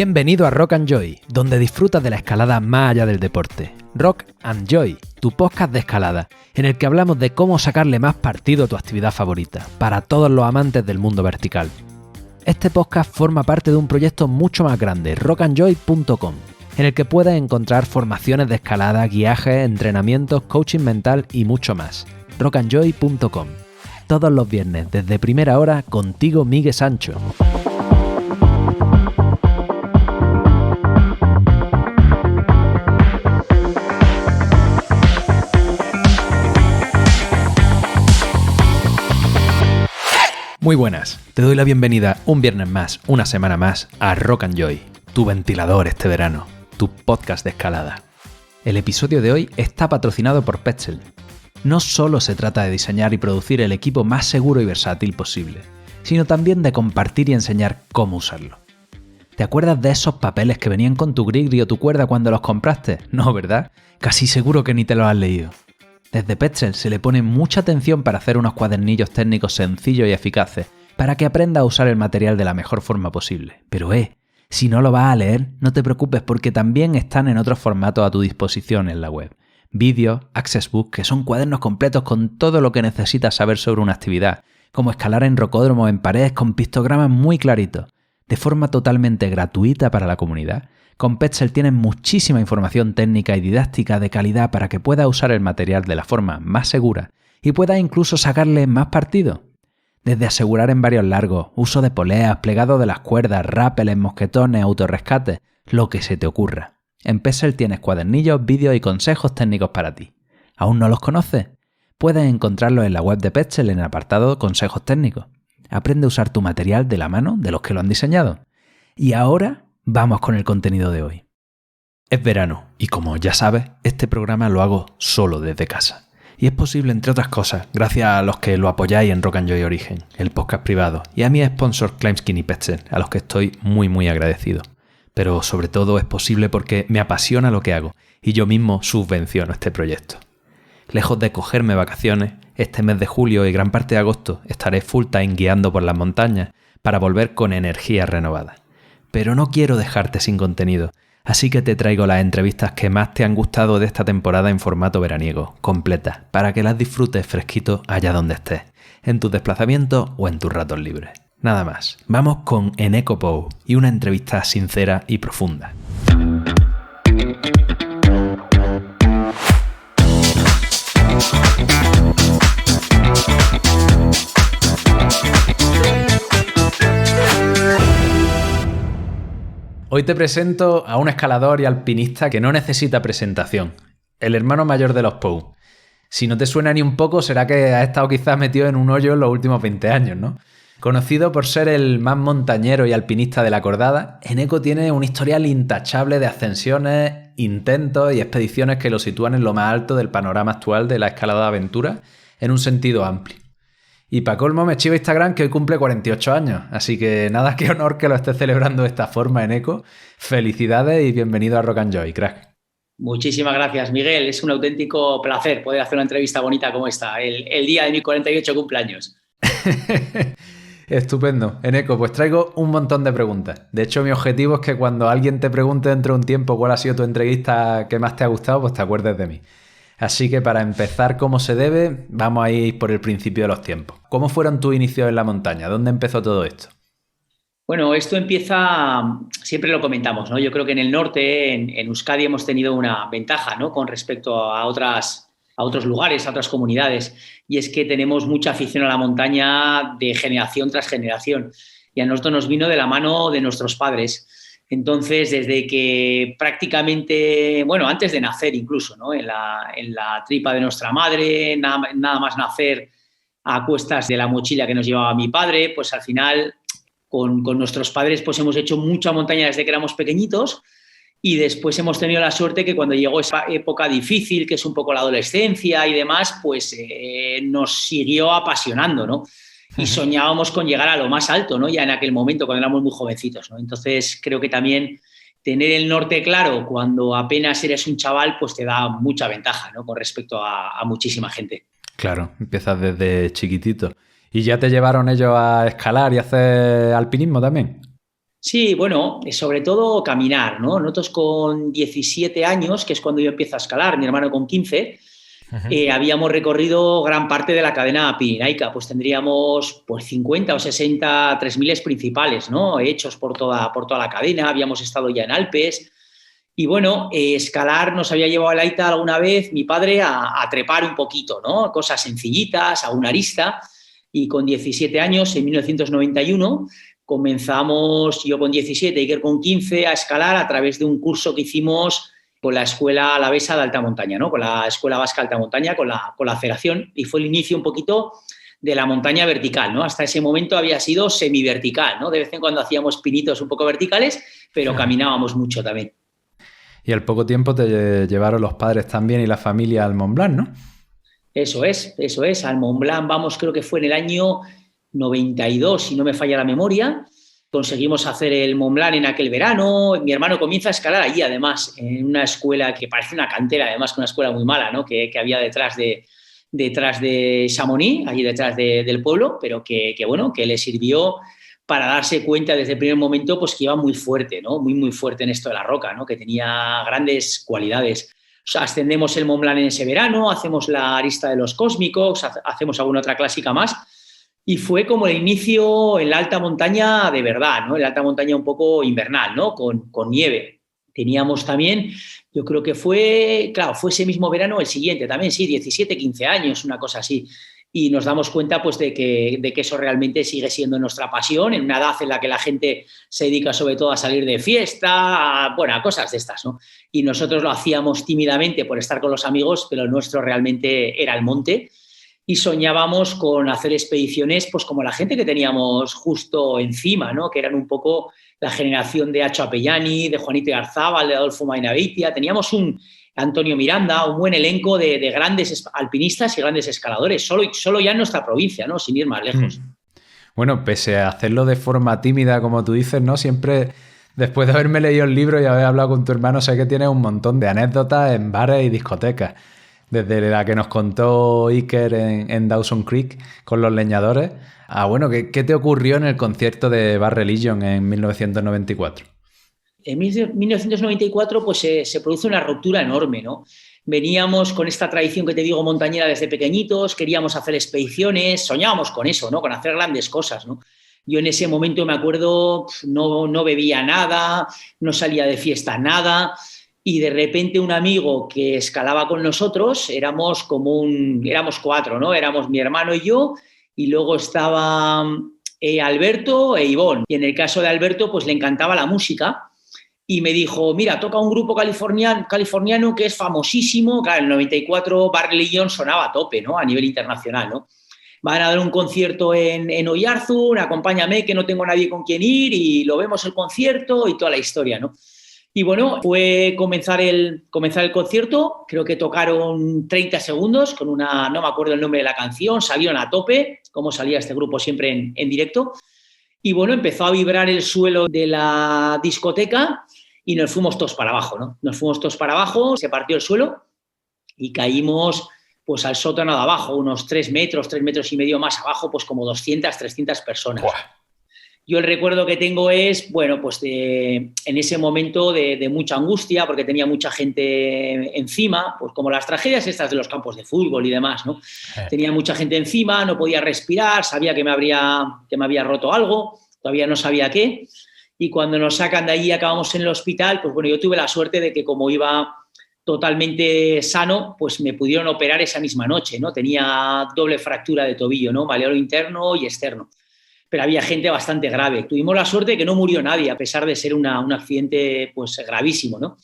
Bienvenido a Rock and Joy, donde disfrutas de la escalada más allá del deporte. Rock and Joy, tu podcast de escalada, en el que hablamos de cómo sacarle más partido a tu actividad favorita, para todos los amantes del mundo vertical. Este podcast forma parte de un proyecto mucho más grande, rockandjoy.com, en el que puedes encontrar formaciones de escalada, guiajes, entrenamientos, coaching mental y mucho más. rockandjoy.com. Todos los viernes, desde primera hora, contigo Miguel Sancho. Muy buenas, te doy la bienvenida un viernes más, una semana más a Rock and Joy, tu ventilador este verano, tu podcast de escalada. El episodio de hoy está patrocinado por Petzl. No solo se trata de diseñar y producir el equipo más seguro y versátil posible, sino también de compartir y enseñar cómo usarlo. ¿Te acuerdas de esos papeles que venían con tu grigri o tu cuerda cuando los compraste? No, ¿verdad? Casi seguro que ni te los has leído. Desde Petzl se le pone mucha atención para hacer unos cuadernillos técnicos sencillos y eficaces, para que aprendas a usar el material de la mejor forma posible. Pero si no lo vas a leer, no te preocupes porque también están en otros formatos a tu disposición en la web. Vídeos, Access Book, que son cuadernos completos con todo lo que necesitas saber sobre una actividad, como escalar en rocódromo en paredes con pictogramas muy claritos, de forma totalmente gratuita para la comunidad. Con Petzl tienes muchísima información técnica y didáctica de calidad para que puedas usar el material de la forma más segura y puedas incluso sacarle más partido. Desde asegurar en varios largos, uso de poleas, plegado de las cuerdas, rápeles, mosquetones, autorrescates, lo que se te ocurra. En Petzl tienes cuadernillos, vídeos y consejos técnicos para ti. ¿Aún no los conoces? Puedes encontrarlos en la web de Petzl en el apartado Consejos técnicos. Aprende a usar tu material de la mano de los que lo han diseñado. Y ahora vamos con el contenido de hoy. Es verano y como ya sabes, este programa lo hago solo desde casa. Y es posible, entre otras cosas, gracias a los que lo apoyáis en Rock and Joy Origen, el podcast privado, y a mi sponsor Climbskin y Petzl, a los que estoy muy agradecido. Pero sobre todo es posible porque me apasiona lo que hago y yo mismo subvenciono este proyecto. Lejos de cogerme vacaciones, este mes de julio y gran parte de agosto estaré full time guiando por las montañas para volver con energía renovada. Pero no quiero dejarte sin contenido, así que te traigo las entrevistas que más te han gustado de esta temporada en formato veraniego, completas, para que las disfrutes fresquito allá donde estés, en tus desplazamientos o en tus ratos libres. Nada más, vamos con Eneko Pou y una entrevista sincera y profunda. Hoy te presento a un escalador y alpinista que no necesita presentación, el hermano mayor de los Pou. Si no te suena ni un poco, será que has estado quizás metido en un hoyo en los últimos 20 años, ¿no? Conocido por ser el más montañero y alpinista de la cordada, Eneko tiene un historial intachable de ascensiones, intentos y expediciones que lo sitúan en lo más alto del panorama actual de la escalada de aventura en un sentido amplio. Y para colmo me chiva Instagram que hoy cumple 48 años, así que nada, qué honor que lo estés celebrando de esta forma, Eneko. Felicidades y bienvenido a Rock and Joy, crack. Muchísimas gracias, Miguel. Es un auténtico placer poder hacer una entrevista bonita como esta, el día de mi 48 cumpleaños. Estupendo. Eneko, pues traigo un montón de preguntas. De hecho, mi objetivo es que cuando alguien te pregunte dentro de un tiempo cuál ha sido tu entrevista que más te ha gustado, pues te acuerdes de mí. Así que para empezar como se debe, vamos a ir por el principio de los tiempos. ¿Cómo fueron tus inicios en la montaña? ¿Dónde empezó todo esto? Bueno, esto empieza, siempre lo comentamos, ¿no? Yo creo que en el norte, en Euskadi, hemos tenido una ventaja, ¿no? Con respecto a otros lugares, a otras comunidades, y es que tenemos mucha afición a la montaña de generación tras generación. Y a nosotros nos vino de la mano de nuestros padres. Entonces, desde que prácticamente, bueno, antes de nacer incluso, ¿no? En la tripa de nuestra madre, nada más nacer a cuestas de la mochila que nos llevaba mi padre, pues al final con nuestros padres pues hemos hecho mucha montaña desde que éramos pequeñitos y después hemos tenido la suerte que cuando llegó esa época difícil, que es un poco la adolescencia y demás, pues nos siguió apasionando, ¿no? Y soñábamos con llegar a lo más alto, ¿no? Ya en aquel momento, cuando éramos muy jovencitos, ¿no? Entonces, creo que también tener el norte claro cuando apenas eres un chaval, pues te da mucha ventaja, ¿no? Con respecto a muchísima gente. Claro, empiezas desde chiquitito. ¿Y ya te llevaron ellos a escalar y hacer alpinismo también? Sí, bueno, sobre todo caminar, ¿no? Nosotros con 17 años, que es cuando yo empiezo a escalar, mi hermano con 15, Ujú. habíamos recorrido gran parte de la cadena pirenaica, pues tendríamos pues 50 o 60 3000 principales, ¿no? Hechos por toda la cadena, habíamos estado ya en Alpes y bueno, escalar nos había llevado el Aita alguna vez mi padre a trepar un poquito, ¿no? Cosas sencillitas, a una arista y con 17 años, en 1991, comenzamos, yo con 17, Iker con 15, a escalar a través de un curso que hicimos con la Escuela Alavesa de Alta Montaña, ¿no? Con la Escuela Vasca de Alta Montaña, con la Federación, y fue el inicio un poquito de la montaña vertical, ¿no? Hasta ese momento había sido semivertical, ¿no? De vez en cuando hacíamos pinitos un poco verticales, pero caminábamos mucho también. Y al poco tiempo te llevaron los padres también y la familia al Mont Blanc, ¿no? Eso es. Al Mont Blanc vamos, creo que fue en el año 92, si no me falla la memoria. Conseguimos hacer el Mont Blanc en aquel verano. Mi hermano comienza a escalar allí, además, en una escuela que parece una cantera, además, que una escuela muy mala, ¿no? Que había detrás de Chamonix, allí detrás del pueblo, pero bueno, que le sirvió para darse cuenta desde el primer momento pues que iba muy fuerte, ¿no? Muy, muy fuerte en esto de la roca, ¿no? Que tenía grandes cualidades. O sea, ascendemos el Mont Blanc en ese verano, hacemos la arista de los cósmicos, hacemos alguna otra clásica más. Y fue como el inicio en la alta montaña de verdad, ¿no? En la alta montaña un poco invernal, ¿no? Con nieve. Teníamos también, yo creo que fue ese mismo verano, el siguiente también, sí, 17, 15 años, una cosa así. Y nos damos cuenta pues de que eso realmente sigue siendo nuestra pasión, en una edad en la que la gente se dedica sobre todo a salir de fiesta, a cosas de estas, ¿no? Y nosotros lo hacíamos tímidamente por estar con los amigos, pero el nuestro realmente era el monte y soñábamos con hacer expediciones pues como la gente que teníamos justo encima, ¿no? Que eran un poco la generación de Acho Apellani, de Juanito Garzábal, de Adolfo Mainabeitia. Teníamos un Antonio Miranda, un buen elenco de grandes alpinistas y grandes escaladores, solo ya en nuestra provincia, ¿no? Sin ir más lejos. Bueno, pese a hacerlo de forma tímida, como tú dices, ¿no? Siempre, después de haberme leído el libro y haber hablado con tu hermano, sé que tienes un montón de anécdotas en bares y discotecas. Desde la que nos contó Iker en Dawson Creek con los leñadores. Bueno, ¿qué te ocurrió en el concierto de Bad Religion en 1994? En 1994 pues se produce una ruptura enorme, ¿no? Veníamos con esta tradición que te digo montañera desde pequeñitos, queríamos hacer expediciones, soñábamos con eso, ¿no? Con hacer grandes cosas, ¿no? Yo en ese momento me acuerdo, no bebía nada, no salía de fiesta nada, y de repente un amigo que escalaba con nosotros, éramos cuatro, ¿no? Éramos mi hermano y yo, y luego estaba Alberto e Ivonne. Y en el caso de Alberto, pues le encantaba la música, y me dijo, mira, toca un grupo californiano que es famosísimo. Claro, en el 94 Bad Religion sonaba a tope, ¿no? A nivel internacional, ¿no? Van a dar un concierto en Oyarzun, acompáñame que no tengo nadie con quien ir y lo vemos el concierto y toda la historia, ¿no? Y bueno, fue comenzar el concierto, creo que tocaron 30 segundos con no me acuerdo el nombre de la canción, salieron a tope, como salía este grupo siempre en directo. Y bueno, empezó a vibrar el suelo de la discoteca y nos fuimos todos para abajo, ¿no? Nos fuimos todos para abajo, se partió el suelo y caímos pues al sótano de abajo, unos 3 metros y medio más abajo, pues como 200, 300 personas. ¡Buah! Yo el recuerdo que tengo es, bueno, pues en ese momento de mucha angustia, porque tenía mucha gente encima, pues como las tragedias estas de los campos de fútbol y demás, ¿no? Tenía mucha gente encima, no podía respirar, sabía que me había roto algo, todavía no sabía qué, y cuando nos sacan de allí, acabamos en el hospital, pues bueno, yo tuve la suerte de que como iba totalmente sano, pues me pudieron operar esa misma noche, ¿no? Tenía doble fractura de tobillo, ¿no? Malleolo interno y externo. Pero había gente bastante grave. Tuvimos la suerte de que no murió nadie, a pesar de ser un accidente pues gravísimo, ¿no?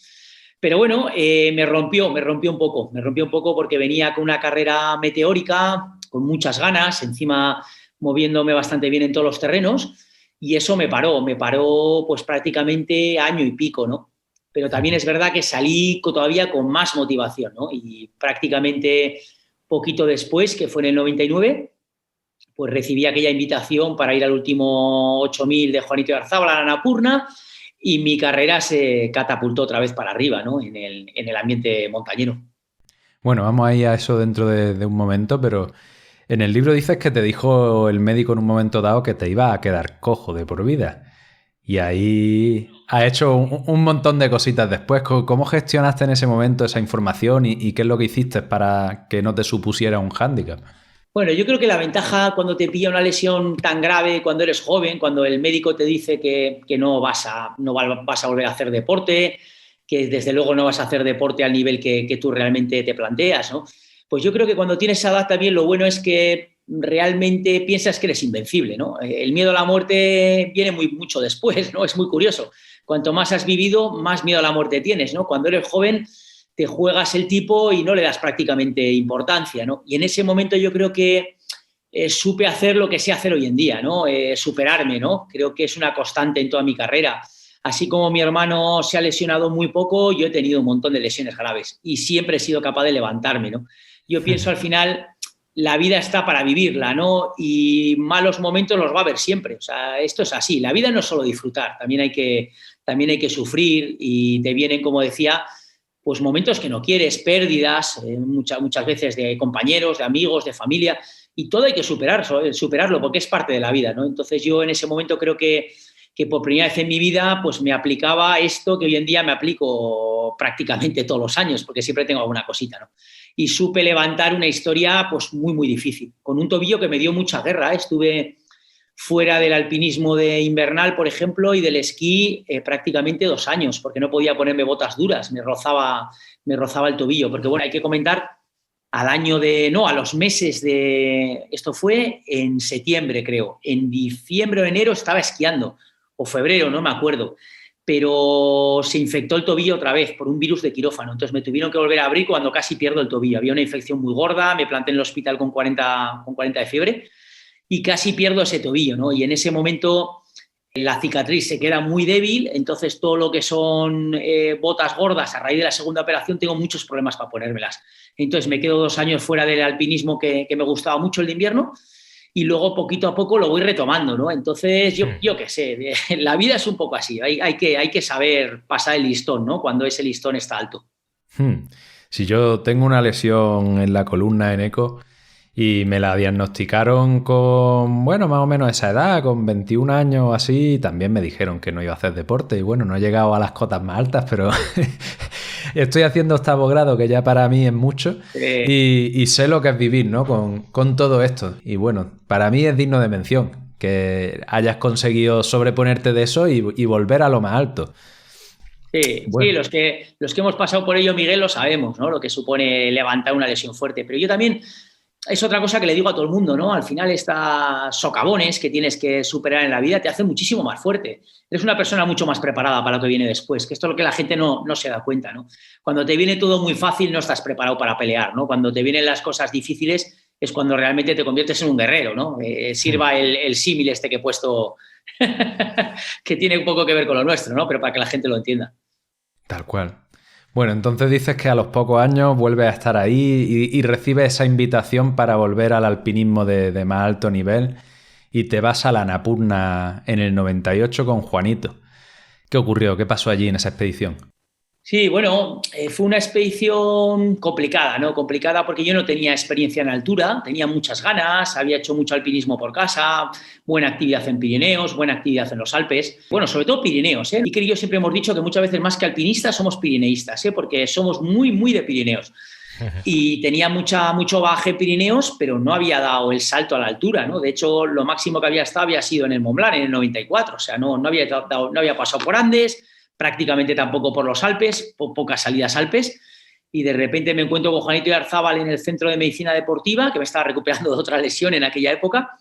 Pero bueno, me rompió un poco porque venía con una carrera meteórica, con muchas ganas, encima moviéndome bastante bien en todos los terrenos, y eso me paró pues prácticamente año y pico, ¿no? Pero también es verdad que salí todavía con más motivación, ¿no? Y prácticamente poquito después, que fue en el 99, pues recibí aquella invitación para ir al último 8000 de Juanito Garzábal a la Annapurna y mi carrera se catapultó otra vez para arriba, ¿no? En el ambiente montañero. Bueno, vamos a ir a eso dentro de un momento, pero en el libro dices que te dijo el médico en un momento dado que te iba a quedar cojo de por vida. Y ahí has hecho un montón de cositas después. ¿Cómo gestionaste en ese momento esa información y qué es lo que hiciste para que no te supusiera un hándicap? Bueno, yo creo que la ventaja cuando te pilla una lesión tan grave, cuando eres joven, cuando el médico te dice que no vas a volver a hacer deporte, que desde luego no vas a hacer deporte al nivel que tú realmente te planteas, ¿no? Pues yo creo que cuando tienes esa edad también lo bueno es que realmente piensas que eres invencible, ¿no? El miedo a la muerte viene mucho después, ¿no? Es muy curioso. Cuanto más has vivido, más miedo a la muerte tienes, ¿no? Cuando eres joven te juegas el tipo y no le das prácticamente importancia, ¿no? Y en ese momento yo creo que supe hacer lo que sé hacer hoy en día, ¿no? Superarme, ¿no? Creo que es una constante en toda mi carrera. Así como mi hermano se ha lesionado muy poco, yo he tenido un montón de lesiones graves y siempre he sido capaz de levantarme, ¿no? Yo pienso al final, la vida está para vivirla, ¿no? Y malos momentos los va a haber siempre. O sea, esto es así. La vida no es solo disfrutar, también hay que sufrir y te vienen, como decía, pues momentos que no quieres, pérdidas, muchas veces de compañeros, de amigos, de familia, y todo hay que superarlo porque es parte de la vida, ¿no? Entonces yo en ese momento creo que por primera vez en mi vida pues me aplicaba esto que hoy en día me aplico prácticamente todos los años, porque siempre tengo alguna cosita, ¿no? Y supe levantar una historia pues muy, muy difícil, con un tobillo que me dio mucha guerra, ¿eh? Estuve fuera del alpinismo de invernal, por ejemplo, y del esquí prácticamente 2 años, porque no podía ponerme botas duras, me rozaba el tobillo. Porque, bueno, hay que comentar, a los meses de, esto fue en septiembre, creo, en diciembre o enero estaba esquiando, o febrero, no me acuerdo, pero se infectó el tobillo otra vez por un virus de quirófano, entonces me tuvieron que volver a abrir cuando casi pierdo el tobillo. Había una infección muy gorda, me planté en el hospital con 40 de fiebre, y casi pierdo ese tobillo, ¿no? Y en ese momento la cicatriz se queda muy débil, entonces todo lo que son botas gordas a raíz de la segunda operación tengo muchos problemas para ponérmelas. Entonces me quedo 2 años fuera del alpinismo que me gustaba mucho el de invierno y luego poquito a poco lo voy retomando, ¿no? Entonces yo qué sé, la vida es un poco así, hay que saber pasar el listón, ¿no? Cuando ese listón está alto. Si yo tengo una lesión en la columna en eco y me la diagnosticaron con, bueno, más o menos esa edad, con 21 años o así, también me dijeron que no iba a hacer deporte y bueno, no he llegado a las cotas más altas, pero estoy haciendo octavo grado, que ya para mí es mucho, y sé lo que es vivir, ¿no? Con todo esto. Y bueno, para mí es digno de mención que hayas conseguido sobreponerte de eso y volver a lo más alto. Sí, Bueno. sí, los que hemos pasado por ello, Miguel, lo sabemos, ¿no? Lo que supone levantar una lesión fuerte. Pero yo también, es otra cosa que le digo a todo el mundo, ¿no? Al final, estas socavones que tienes que superar en la vida te hacen muchísimo más fuerte. Eres una persona mucho más preparada para lo que viene después, que esto es lo que la gente no se da cuenta, ¿no? Cuando te viene todo muy fácil, no estás preparado para pelear, ¿no? Cuando te vienen las cosas difíciles, es cuando realmente te conviertes en un guerrero, ¿no? Sirva el símil este que he puesto, que tiene un poco que ver con lo nuestro, ¿no? Pero para que la gente lo entienda. Tal cual. Bueno, entonces dices que a los pocos años vuelves a estar ahí y recibes esa invitación para volver al alpinismo de más alto nivel y te vas a la Annapurna en el 98 con Juanito. ¿Qué ocurrió? ¿Qué pasó allí en esa expedición? Sí, bueno, fue una expedición complicada, ¿no? Complicada porque yo no tenía experiencia en altura, tenía muchas ganas, había hecho mucho alpinismo por casa, buena actividad en Pirineos, buena actividad en los Alpes, bueno, sobre todo Pirineos, ¿eh? Y que yo siempre hemos dicho que muchas veces más que alpinistas somos pirineístas, ¿eh? Porque somos muy, muy de Pirineos. Y tenía mucho bagaje en Pirineos, pero no había dado el salto a la altura, ¿no? De hecho, lo máximo que había estado había sido en el Mont Blanc, en el 94, o sea, no había pasado por Andes, prácticamente tampoco por los Alpes, pocas salidas Alpes, y de repente me encuentro con Juanito Iarzábal en el Centro de Medicina Deportiva, que me estaba recuperando de otra lesión en aquella época,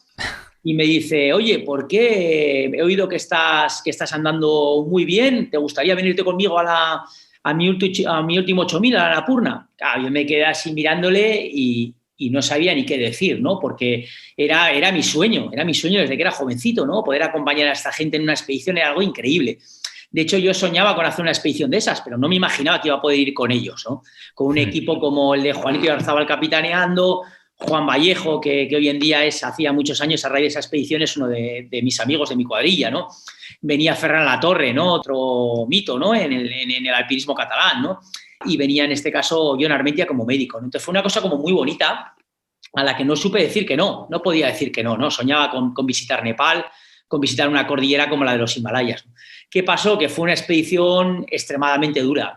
y me dice, oye, ¿por qué he oído que estás andando muy bien? ¿Te gustaría venirte conmigo a mi último 8000, a la Annapurna? Claro, yo me quedé así mirándole y no sabía ni qué decir, ¿no? Porque era mi sueño desde que era jovencito, ¿no? Poder acompañar a esta gente en una expedición era algo increíble. De hecho, yo soñaba con hacer una expedición de esas, pero no me imaginaba que iba a poder ir con ellos, ¿no? Con un equipo como el de Juanito Iarzábal capitaneando, Juan Vallejo, que hoy en día hacía muchos años a raíz de esa expedición, es uno de mis amigos de mi cuadrilla, ¿no? Venía Ferran Latorre, ¿no? Otro mito, ¿no? En el alpinismo catalán, ¿no? Y venía en este caso Jon Armentia como médico, ¿no? Entonces fue una cosa como muy bonita a la que no supe decir que no podía decir que no. Soñaba con visitar Nepal, con visitar una cordillera como la de los Himalayas. ¿Qué pasó? Que fue una expedición extremadamente dura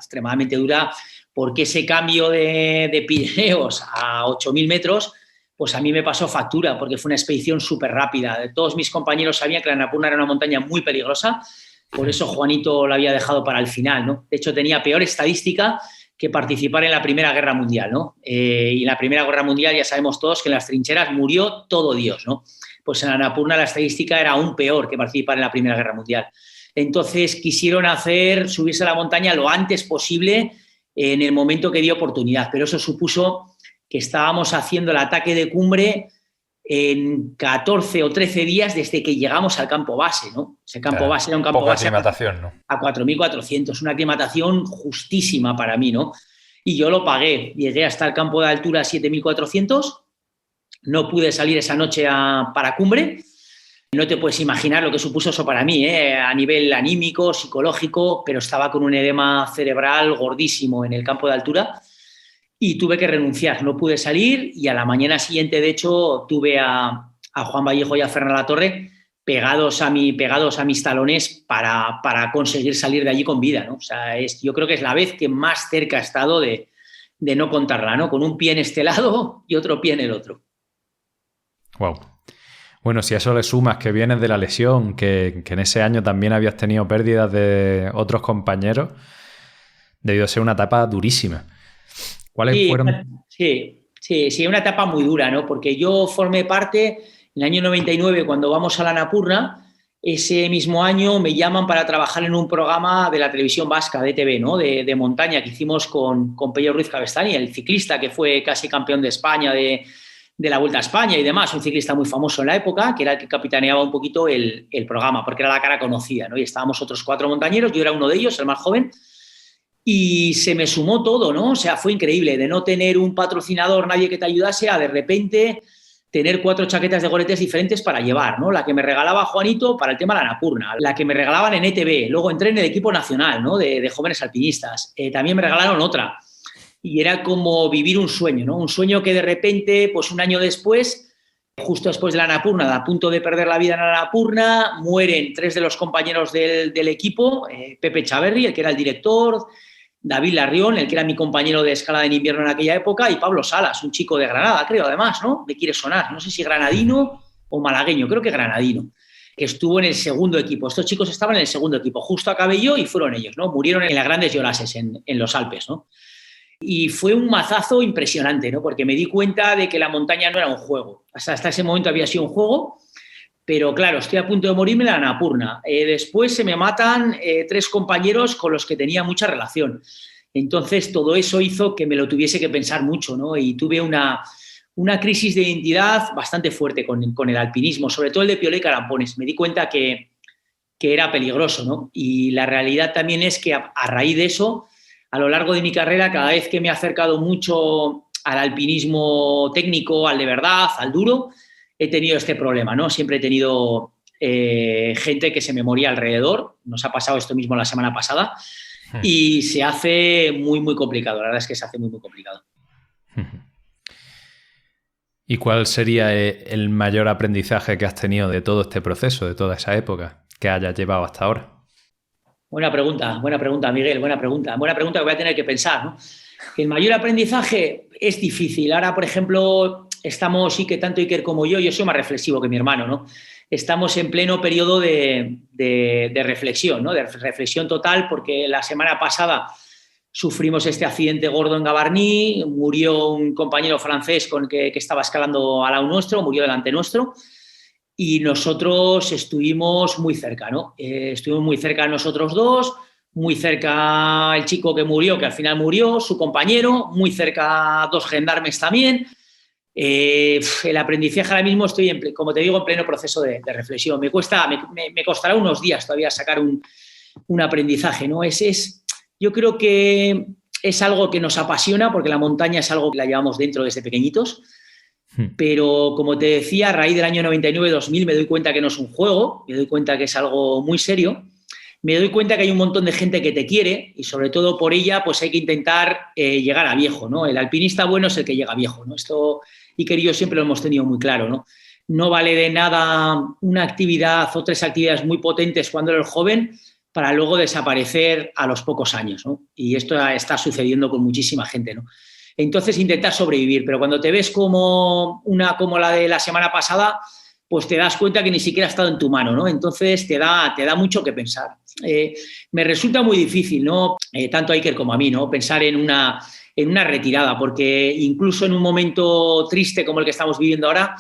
porque ese cambio de Pirineos a 8.000 metros, pues a mí me pasó factura, porque fue una expedición súper rápida. Todos mis compañeros sabían que la Annapurna era una montaña muy peligrosa, por eso Juanito la había dejado para el final, ¿no? De hecho, tenía peor estadística que participar en la Primera Guerra Mundial, ¿no? Y en la Primera Guerra Mundial ya sabemos todos que en las trincheras murió todo Dios, ¿no? Pues en la Annapurna la estadística era aún peor que participar en la Primera Guerra Mundial. Entonces quisieron subirse a la montaña lo antes posible en el momento que dio oportunidad, pero eso supuso que estábamos haciendo el ataque de cumbre en 14 o 13 días desde que llegamos al campo base, ¿no? Ese campo base era un campo base aclimatación, ¿no? A 4.400, una aclimatación justísima para mí, ¿no? Y yo lo pagué, llegué hasta el campo de altura 7.400, no pude salir esa noche para cumbre. No te puedes imaginar lo que supuso eso para mí, a nivel anímico, psicológico, pero estaba con un edema cerebral gordísimo en el campo de altura y tuve que renunciar, no pude salir y a la mañana siguiente, de hecho, tuve a Juan Vallejo y a Fernando Latorre pegados a mis talones para conseguir salir de allí con vida, ¿no? O sea, yo creo que es la vez que más cerca he estado de no contarla, ¿no? Con un pie en este lado y otro pie en el otro. Wow. Bueno, si a eso le sumas que vienes de la lesión, que en ese año también habías tenido pérdidas de otros compañeros, debió ser una etapa durísima. ¿Cuáles fueron? Sí, una etapa muy dura, ¿no? Porque yo formé parte, en el año 99, cuando vamos a la Annapurna, ese mismo año me llaman para trabajar en un programa de la televisión vasca, de ETV, ¿no? De montaña, que hicimos con Pello Ruiz Cabestany, el ciclista que fue casi campeón de España de la Vuelta a España y demás, un ciclista muy famoso en la época, que era el que capitaneaba un poquito el programa, porque era la cara conocida, ¿no? Y estábamos otros 4 montañeros, yo era uno de ellos, el más joven, y se me sumó todo, ¿no? O sea, fue increíble, de no tener un patrocinador, nadie que te ayudase, a de repente tener 4 chaquetas de goletes diferentes para llevar, ¿no? La que me regalaba Juanito para el tema de la Annapurna, la que me regalaban en ETV, luego entré en el equipo nacional, ¿no? De jóvenes alpinistas, también me regalaron otra. Y era como vivir un sueño, ¿no? Un sueño que de repente, pues un año después, justo después de la Annapurna, a punto de perder la vida en la Annapurna, mueren 3 de los compañeros del equipo, Pepe Chaverri, el que era el director, David Larrión, el que era mi compañero de escalada en invierno en aquella época, y Pablo Salas, un chico de Granada, creo, además, ¿no? Me quiere sonar, no sé si granadino o malagueño, creo que granadino, que estuvo en el segundo equipo. Estos chicos estaban en el segundo equipo, justo acabé yo y fueron ellos, ¿no? Murieron en las Grandes Llorases, en los Alpes, ¿no? Y fue un mazazo impresionante, ¿no? Porque me di cuenta de que la montaña no era un juego. Hasta ese momento había sido un juego, pero claro, estoy a punto de morirme en la Annapurna. Después se me matan 3 compañeros con los que tenía mucha relación. Entonces, todo eso hizo que me lo tuviese que pensar mucho, ¿no? Y tuve una crisis de identidad bastante fuerte con el alpinismo, sobre todo el de Piolé y Carampones. Me di cuenta que era peligroso, ¿no? Y la realidad también es que a raíz de eso, a lo largo de mi carrera, cada vez que me he acercado mucho al alpinismo técnico, al de verdad, al duro, he tenido este problema, ¿no? Siempre he tenido gente que se me moría alrededor. Nos ha pasado esto mismo la semana pasada y se hace muy, muy complicado. La verdad es que se hace muy, muy complicado. ¿Y cuál sería el mayor aprendizaje que has tenido de todo este proceso, de toda esa época que hayas llevado hasta ahora? Buena pregunta, Miguel, buena pregunta que voy a tener que pensar, ¿no? El mayor aprendizaje es difícil. Ahora, por ejemplo, estamos, tanto Iker como yo soy más reflexivo que mi hermano, ¿no? Estamos en pleno periodo de reflexión, ¿no? De reflexión total, porque la semana pasada sufrimos este accidente gordo en Gavarnie, murió un compañero francés que estaba escalando al lado nuestro, murió delante nuestro. Y nosotros estuvimos muy cerca, ¿no? Estuvimos muy cerca nosotros dos, muy cerca el chico que murió, que al final murió, su compañero, muy cerca 2 gendarmes también. El aprendizaje ahora mismo estoy, como te digo, en pleno proceso de reflexión. Me costará unos días todavía sacar un aprendizaje, ¿no? Yo creo que es algo que nos apasiona, porque la montaña es algo que la llevamos dentro desde pequeñitos. Pero, como te decía, a raíz del año 99-2000 me doy cuenta que no es un juego, me doy cuenta que es algo muy serio, me doy cuenta que hay un montón de gente que te quiere y, sobre todo, por ella pues hay que intentar llegar a viejo, ¿no? El alpinista bueno es el que llega a viejo, ¿no? Esto Iker y yo siempre lo hemos tenido muy claro, ¿no? no vale de nada una actividad o 3 actividades muy potentes cuando eres joven para luego desaparecer a los pocos años, ¿no? Y esto está sucediendo con muchísima gente, ¿no? Entonces, intentar sobrevivir, pero cuando te ves como la de la semana pasada, pues te das cuenta que ni siquiera ha estado en tu mano, ¿no? Entonces, te da mucho que pensar. Me resulta muy difícil, ¿no? Tanto a Iker como a mí, ¿no? Pensar en una retirada, porque incluso en un momento triste como el que estamos viviendo ahora,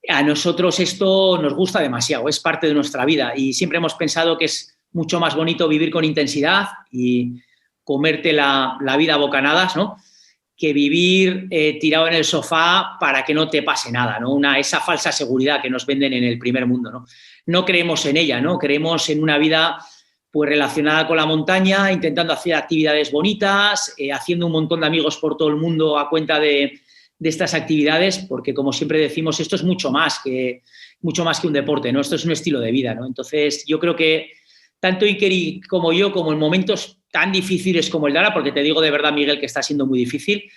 a nosotros esto nos gusta demasiado, es parte de nuestra vida y siempre hemos pensado que es mucho más bonito vivir con intensidad y comerte la vida a bocanadas, ¿no? Que vivir tirado en el sofá para que no te pase nada, ¿no? Esa falsa seguridad que nos venden en el primer mundo, ¿no? No creemos en ella, ¿no? Creemos en una vida pues relacionada con la montaña, intentando hacer actividades bonitas, haciendo un montón de amigos por todo el mundo a cuenta de estas actividades, porque como siempre decimos, esto es mucho más que un deporte, ¿no? Esto es un estilo de vida, ¿no? Entonces, yo creo que tanto Iker como yo, como en momentos tan difíciles como el de ahora, porque te digo de verdad, Miguel, que está siendo muy difícil,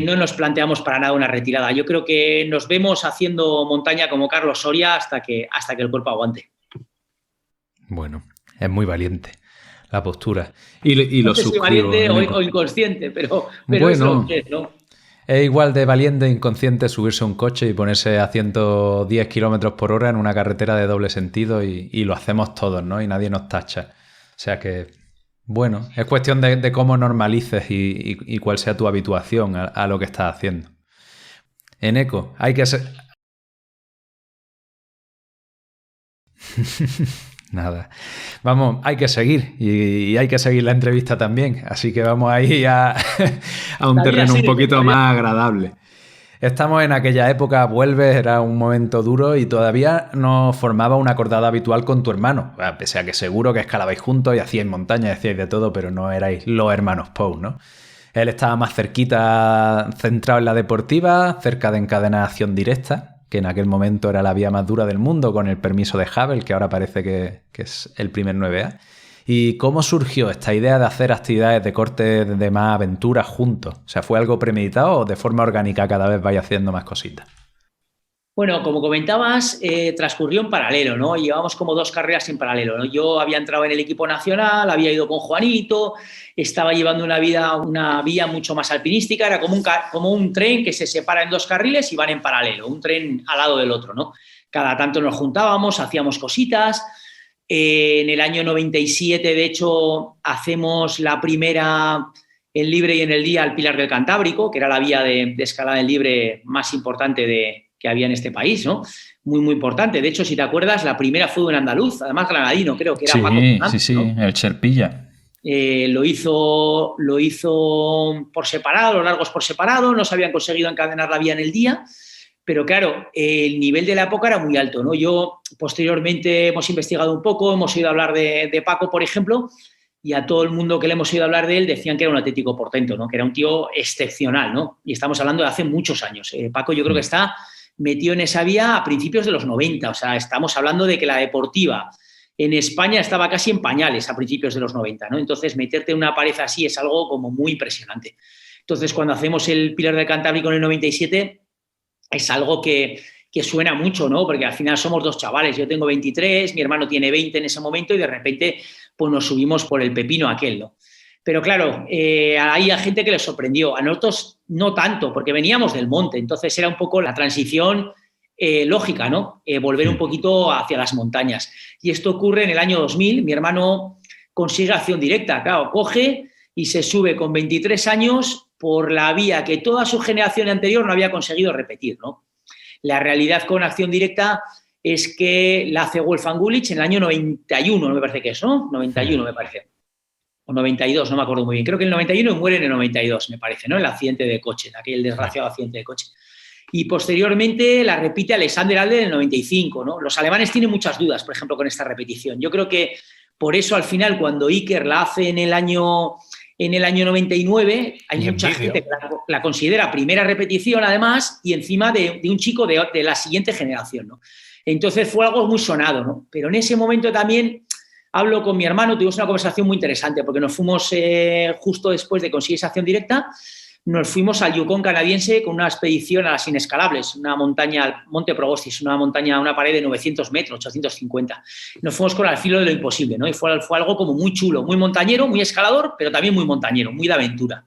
no nos planteamos para nada una retirada. Yo creo que nos vemos haciendo montaña como Carlos Soria hasta que el cuerpo aguante. Bueno, es muy valiente la postura. Y no lo sé si suscribo. Valiente o inconsciente, pero bueno, es lo que es, ¿no? Es igual de valiente e inconsciente subirse a un coche y ponerse a 110 kilómetros por hora en una carretera de doble sentido y lo hacemos todos, ¿no? Y nadie nos tacha. O sea que, bueno, es cuestión de cómo normalices y cuál sea tu habituación a lo que estás haciendo. Eneco, hay que ser... Nada. Vamos, hay que seguir y hay que seguir la entrevista también. Así que vamos ahí a un terreno un poquito más agradable. Estamos en aquella época, vuelves, era un momento duro y todavía no formaba una acordada habitual con tu hermano. Pese a que seguro que escalabais juntos y hacíais montaña, hacíais de todo, pero no erais los hermanos Pou, ¿no? Él estaba más cerquita, centrado en la deportiva, cerca de encadenar acción directa, que en aquel momento era la vía más dura del mundo, con el permiso de Hubble, que ahora parece que es el primer 9A. ¿Y cómo surgió esta idea de hacer actividades de corte de más aventuras juntos? O sea, ¿fue algo premeditado o de forma orgánica cada vez vais haciendo más cositas? Bueno, como comentabas, transcurrió en paralelo, ¿no? Llevamos como 2 carreras en paralelo, ¿no? Yo había entrado en el equipo nacional, había ido con Juanito, estaba llevando una vía mucho más alpinística, era como un tren que se separa en 2 carriles y van en paralelo, un tren al lado del otro, ¿no? Cada tanto nos juntábamos, hacíamos cositas. En el año 97, de hecho, hacemos la primera en libre y en el día al Pilar del Cantábrico, que era la vía de escalada en libre más importante que había en este país, ¿no? Muy, muy importante. De hecho, si te acuerdas, la primera fue un andaluz, además granadino, creo que era sí, Paco Fernández, sí, ¿no? el Cherpilla. Lo hizo por separado, los largos por separado, no se habían conseguido encadenar la vía en el día, pero claro, el nivel de la época era muy alto, ¿no? Yo, posteriormente, hemos investigado un poco, hemos oído hablar de Paco, por ejemplo, y a todo el mundo que le hemos oído hablar de él decían que era un auténtico portento, ¿no? Que era un tío excepcional, ¿no? Y estamos hablando de hace muchos años. Paco yo creo que está metido en esa vía a principios de los 90, o sea, estamos hablando de que la deportiva en España estaba casi en pañales a principios de los 90, ¿no? Entonces, meterte en una pared así es algo como muy impresionante. Entonces, cuando hacemos el Pilar del Cantábrico en el 97, es algo que suena mucho, ¿no? Porque al final somos 2 chavales, yo tengo 23, mi hermano tiene 20 en ese momento y de repente pues nos subimos por el pepino aquel, ¿no? Pero claro, hay gente que les sorprendió, a nosotros no tanto, porque veníamos del monte, entonces era un poco la transición lógica, ¿no? Volver un poquito hacia las montañas. Y esto ocurre en el año 2000, mi hermano consigue acción directa, claro, coge y se sube con 23 años por la vía que toda su generación anterior no había conseguido repetir, ¿no? La realidad con acción directa es que la hace Wolfgang Gulich en el año 91, me parece que es, ¿no? 91, me parece. O 92, no me acuerdo muy bien. Creo que el 91 muere en el 92, me parece, ¿no? El accidente de coche, aquel desgraciado accidente de coche. Y posteriormente la repite Alexander Adler en el 95, ¿no? Los alemanes tienen muchas dudas, por ejemplo, con esta repetición. Yo creo que por eso al final, cuando Iker la hace en el año 99, hay mucha gente que la considera primera repetición, además, y encima de un chico de la siguiente generación, ¿no? Entonces fue algo muy sonado, ¿no? Pero en ese momento también hablo con mi hermano, tuvimos una conversación muy interesante, porque nos fuimos justo después de conseguir esa acción directa, nos fuimos al Yukón canadiense con una expedición a las inescalables, una montaña, Monte Proboscis, una montaña, una pared de 900 metros, 850. Nos fuimos con al filo de lo imposible, ¿no? Y fue algo como muy chulo, muy montañero, muy escalador, pero también muy montañero, muy de aventura.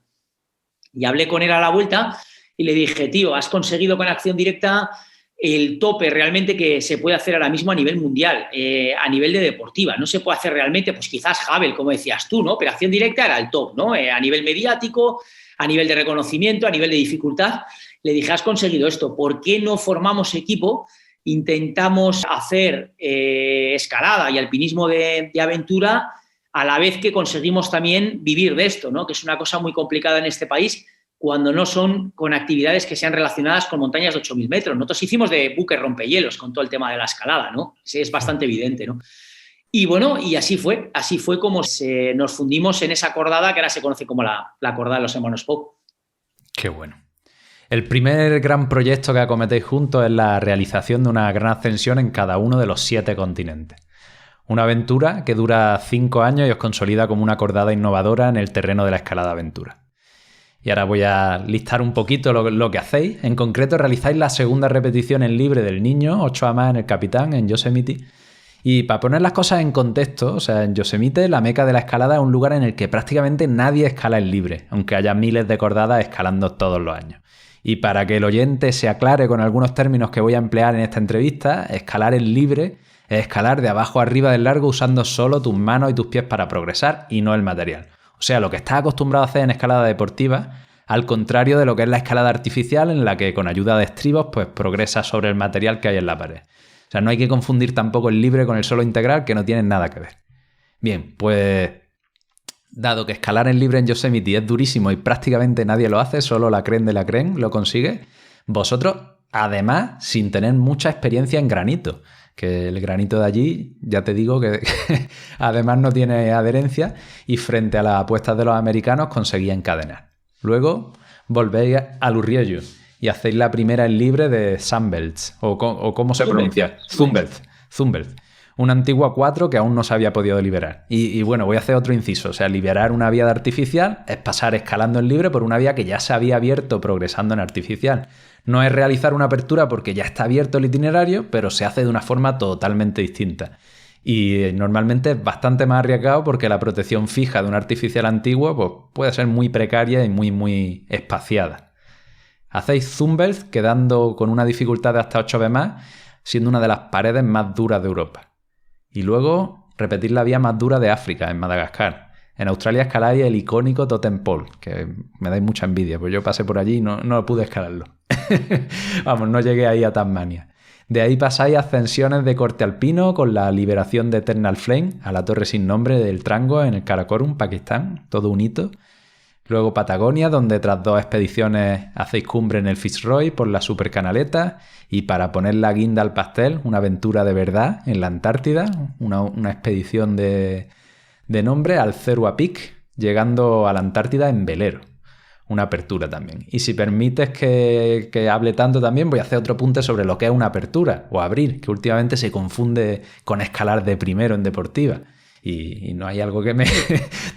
Y hablé con él a la vuelta y le dije, tío, has conseguido con Acción Directa el tope realmente que se puede hacer ahora mismo a nivel mundial, a nivel de deportiva. No se puede hacer realmente, pues quizás Hubble, como decías tú, ¿no? Pero Acción Directa era el top, ¿no? A nivel mediático, a nivel de reconocimiento, a nivel de dificultad. Le dije, has conseguido esto, ¿por qué no formamos equipo? Intentamos hacer escalada y alpinismo de aventura a la vez que conseguimos también vivir de esto, ¿no? Que es una cosa muy complicada en este país cuando no son con actividades que sean relacionadas con montañas de 8.000 metros. Nosotros hicimos de buque rompehielos con todo el tema de la escalada, ¿no? Es bastante evidente, ¿no? Y bueno, y así fue como nos fundimos en esa cordada que ahora se conoce como la cordada de los hermanos Poe. Qué bueno. El primer gran proyecto que acometéis juntos es la realización de una gran ascensión en cada uno de los 7 continentes. Una aventura que dura 5 años y os consolida como una cordada innovadora en el terreno de la escalada aventura. Y ahora voy a listar un poquito lo que hacéis. En concreto, realizáis la segunda repetición en libre del Niño, 8A+ en el Capitán, en Yosemite. Y para poner las cosas en contexto, o sea, en Yosemite, la meca de la escalada es un lugar en el que prácticamente nadie escala en libre, aunque haya miles de cordadas escalando todos los años. Y para que el oyente se aclare con algunos términos que voy a emplear en esta entrevista, escalar en libre es escalar de abajo a arriba del largo usando solo tus manos y tus pies para progresar y no el material. O sea, lo que estás acostumbrado a hacer en escalada deportiva, al contrario de lo que es la escalada artificial en la que con ayuda de estribos pues progresas sobre el material que hay en la pared. O sea, no hay que confundir tampoco el libre con el solo integral, que no tienen nada que ver. Bien, pues dado que escalar en libre en Yosemite es durísimo y prácticamente nadie lo hace, solo la crème de la crème lo consigue, vosotros, además, sin tener mucha experiencia en granito, que el granito de allí, ya te digo que además no tiene adherencia y frente a las apuestas de los americanos conseguía encadenar. Luego volvéis al Urriello y hacéis la primera en libre de Zumwalt, o ¿cómo se pronuncia? Zumwalt. Una antigua 4 que aún no se había podido liberar. Y bueno, voy a hacer otro inciso. O sea, liberar una vía de artificial es pasar escalando en libre por una vía que ya se había abierto progresando en artificial. No es realizar una apertura porque ya está abierto el itinerario, pero se hace de una forma totalmente distinta. Y normalmente es bastante más arriesgado porque la protección fija de un artificial antiguo pues, puede ser muy precaria y muy espaciada. Hacéis Zumwalt quedando con una dificultad de hasta 8B+, siendo una de las paredes más duras de Europa. Y luego repetir la vía más dura de África, en Madagascar. En Australia escaláis el icónico Totem Pole, que me dais mucha envidia, pues yo pasé por allí y no pude escalarlo. Vamos, no llegué ahí a Tasmania. De ahí pasáis a ascensiones de corte alpino con la liberación de Eternal Flame a la torre sin nombre del Trango en el Karakorum, Pakistán, todo un hito. Luego Patagonia, donde tras 2 expediciones hacéis cumbre en el Fitzroy por la Supercanaleta y para poner la guinda al pastel, una aventura de verdad en la Antártida, una expedición de nombre al Cerua Peak, llegando a la Antártida en velero. Una apertura también. Y si permites que hable tanto también, voy a hacer otro apunte sobre lo que es una apertura o abrir, que últimamente se confunde con escalar de primero en deportiva. Y no hay algo que me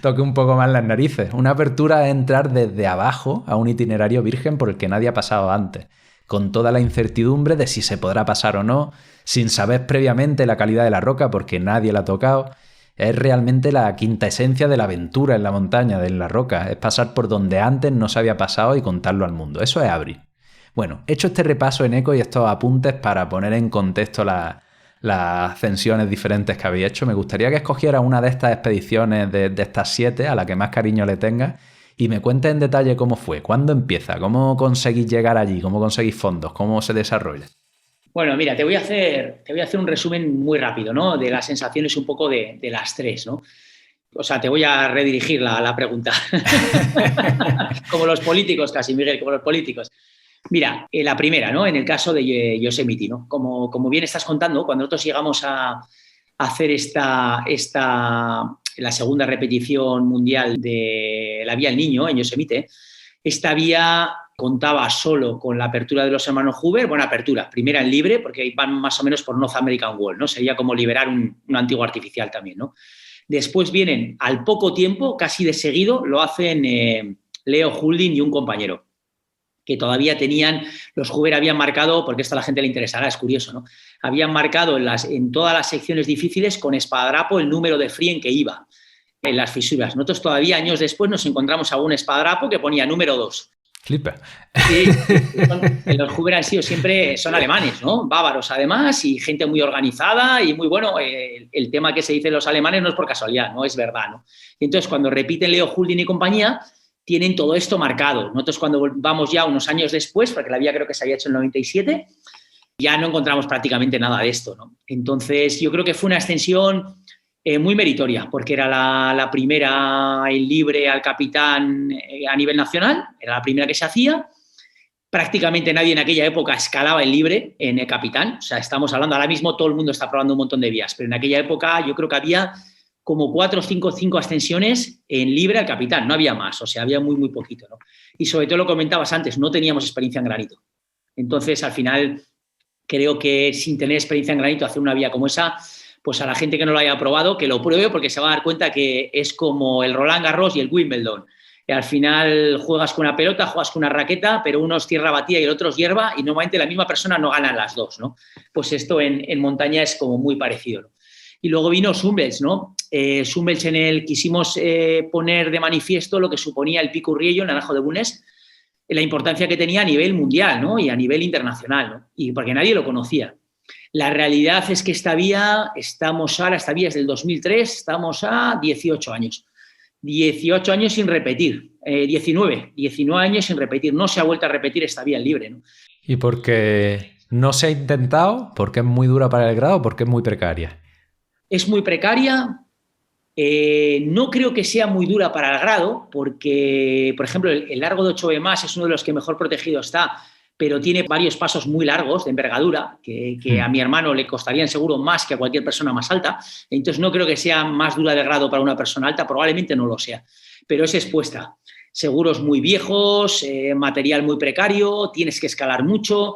toque un poco más las narices. Una apertura es entrar desde abajo a un itinerario virgen por el que nadie ha pasado antes, con toda la incertidumbre de si se podrá pasar o no, sin saber previamente la calidad de la roca porque nadie la ha tocado. Es realmente la quinta esencia de la aventura en la montaña, de la roca. Es pasar por donde antes no se había pasado y contarlo al mundo. Eso es abrir. Bueno, hecho este repaso en eco y estos apuntes para poner en contexto las ascensiones diferentes que habéis hecho, me gustaría que escogiera una de estas expediciones de estas 7 a la que más cariño le tengas y me cuentes en detalle cómo fue, cuándo empieza, cómo conseguís llegar allí, cómo conseguís fondos, cómo se desarrolla. Bueno, mira, te voy a hacer un resumen muy rápido, ¿no? De las sensaciones un poco de las 3, ¿no? O sea, te voy a redirigir la pregunta. Como los políticos casi, Miguel, como los políticos. Mira, la primera, ¿no? En el caso de Yosemite, ¿no? Como bien estás contando, cuando nosotros llegamos a hacer la segunda repetición mundial de la Vía del Niño en Yosemite, esta vía contaba solo con la apertura de los hermanos Hoover, buena apertura, primera en libre, porque van más o menos por North American Wall, ¿no? Sería como liberar un antiguo artificial también, ¿no? Después vienen, al poco tiempo, casi de seguido, lo hacen Leo Houlding y un compañero, que todavía tenían, los Hoover habían marcado, porque esto a la gente le interesará, es curioso, ¿no? Habían marcado en todas las secciones difíciles con espadadrapo el número de free en que iba, en las fisuras. Nosotros todavía, años después, nos encontramos a un espadadrapo que ponía número 2. Flipa. Sí, los Hoover han sido siempre, son alemanes, ¿no? Bávaros además, y gente muy organizada y muy bueno. El tema que se dice los alemanes no es por casualidad, no es verdad, ¿no? Y entonces, cuando repiten Leo Houlding y compañía, tienen todo esto marcado. Nosotros cuando vamos ya unos años después, porque la vía creo que se había hecho en el 97, ya no encontramos prácticamente nada de esto, ¿no? Entonces, yo creo que fue una extensión muy meritoria, porque era la primera en libre al capitán a nivel nacional, era la primera que se hacía. Prácticamente nadie en aquella época escalaba en libre en el capitán. O sea, estamos hablando, ahora mismo todo el mundo está probando un montón de vías, pero en aquella época yo creo que había como 4 o 5 ascensiones en libre al capitán, no había más, o sea, había muy, muy poquito, ¿no? Y sobre todo lo comentabas antes, no teníamos experiencia en granito. Entonces, al final, creo que sin tener experiencia en granito, hacer una vía como esa, pues a la gente que no lo haya probado, que lo pruebe, porque se va a dar cuenta que es como el Roland Garros y el Wimbledon. Al final juegas con una pelota, juegas con una raqueta, pero uno es tierra batida y el otro es hierba, y normalmente la misma persona no gana las dos, ¿no? Pues esto en montaña es como muy parecido, ¿no? Y luego vino Sumbels, ¿no? Sumbels en el quisimos poner de manifiesto lo que suponía el Pico Urriello, el Naranjo de Bulnes, la importancia que tenía a nivel mundial, ¿no? Y a nivel internacional, ¿no? Y porque nadie lo conocía. La realidad es que esta vía es del 2003, estamos a 18 años. 18 años sin repetir, 19 años sin repetir. No se ha vuelto a repetir esta vía en libre, ¿no? ¿Y porque no se ha intentado? ¿Porque es muy dura para el grado? ¿Porque es muy precaria? Es muy precaria. No creo que sea muy dura para el grado, porque, por ejemplo, el largo de 8B+ es uno de los que mejor protegido está, pero tiene varios pasos muy largos de envergadura que a mi hermano le costarían seguro más que a cualquier persona más alta. Entonces, no creo que sea más dura de grado para una persona alta, probablemente no lo sea, pero es expuesta. Seguros muy viejos, material muy precario, tienes que escalar mucho.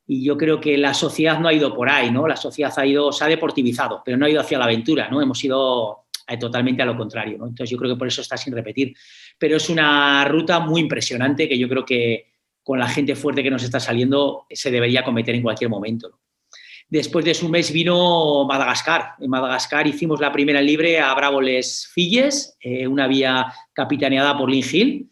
Y yo creo que la sociedad no ha ido por ahí, ¿no? La sociedad se ha deportivizado, pero no ha ido hacia la aventura, ¿no? Hemos ido totalmente a lo contrario, ¿no? Entonces yo creo que por eso está sin repetir. Pero es una ruta muy impresionante que yo creo que con la gente fuerte que nos está saliendo se debería cometer en cualquier momento, ¿no? Después de un mes vino Madagascar. En Madagascar hicimos la primera en libre a Bravo-les Filles, una vía capitaneada por Lynn Hill.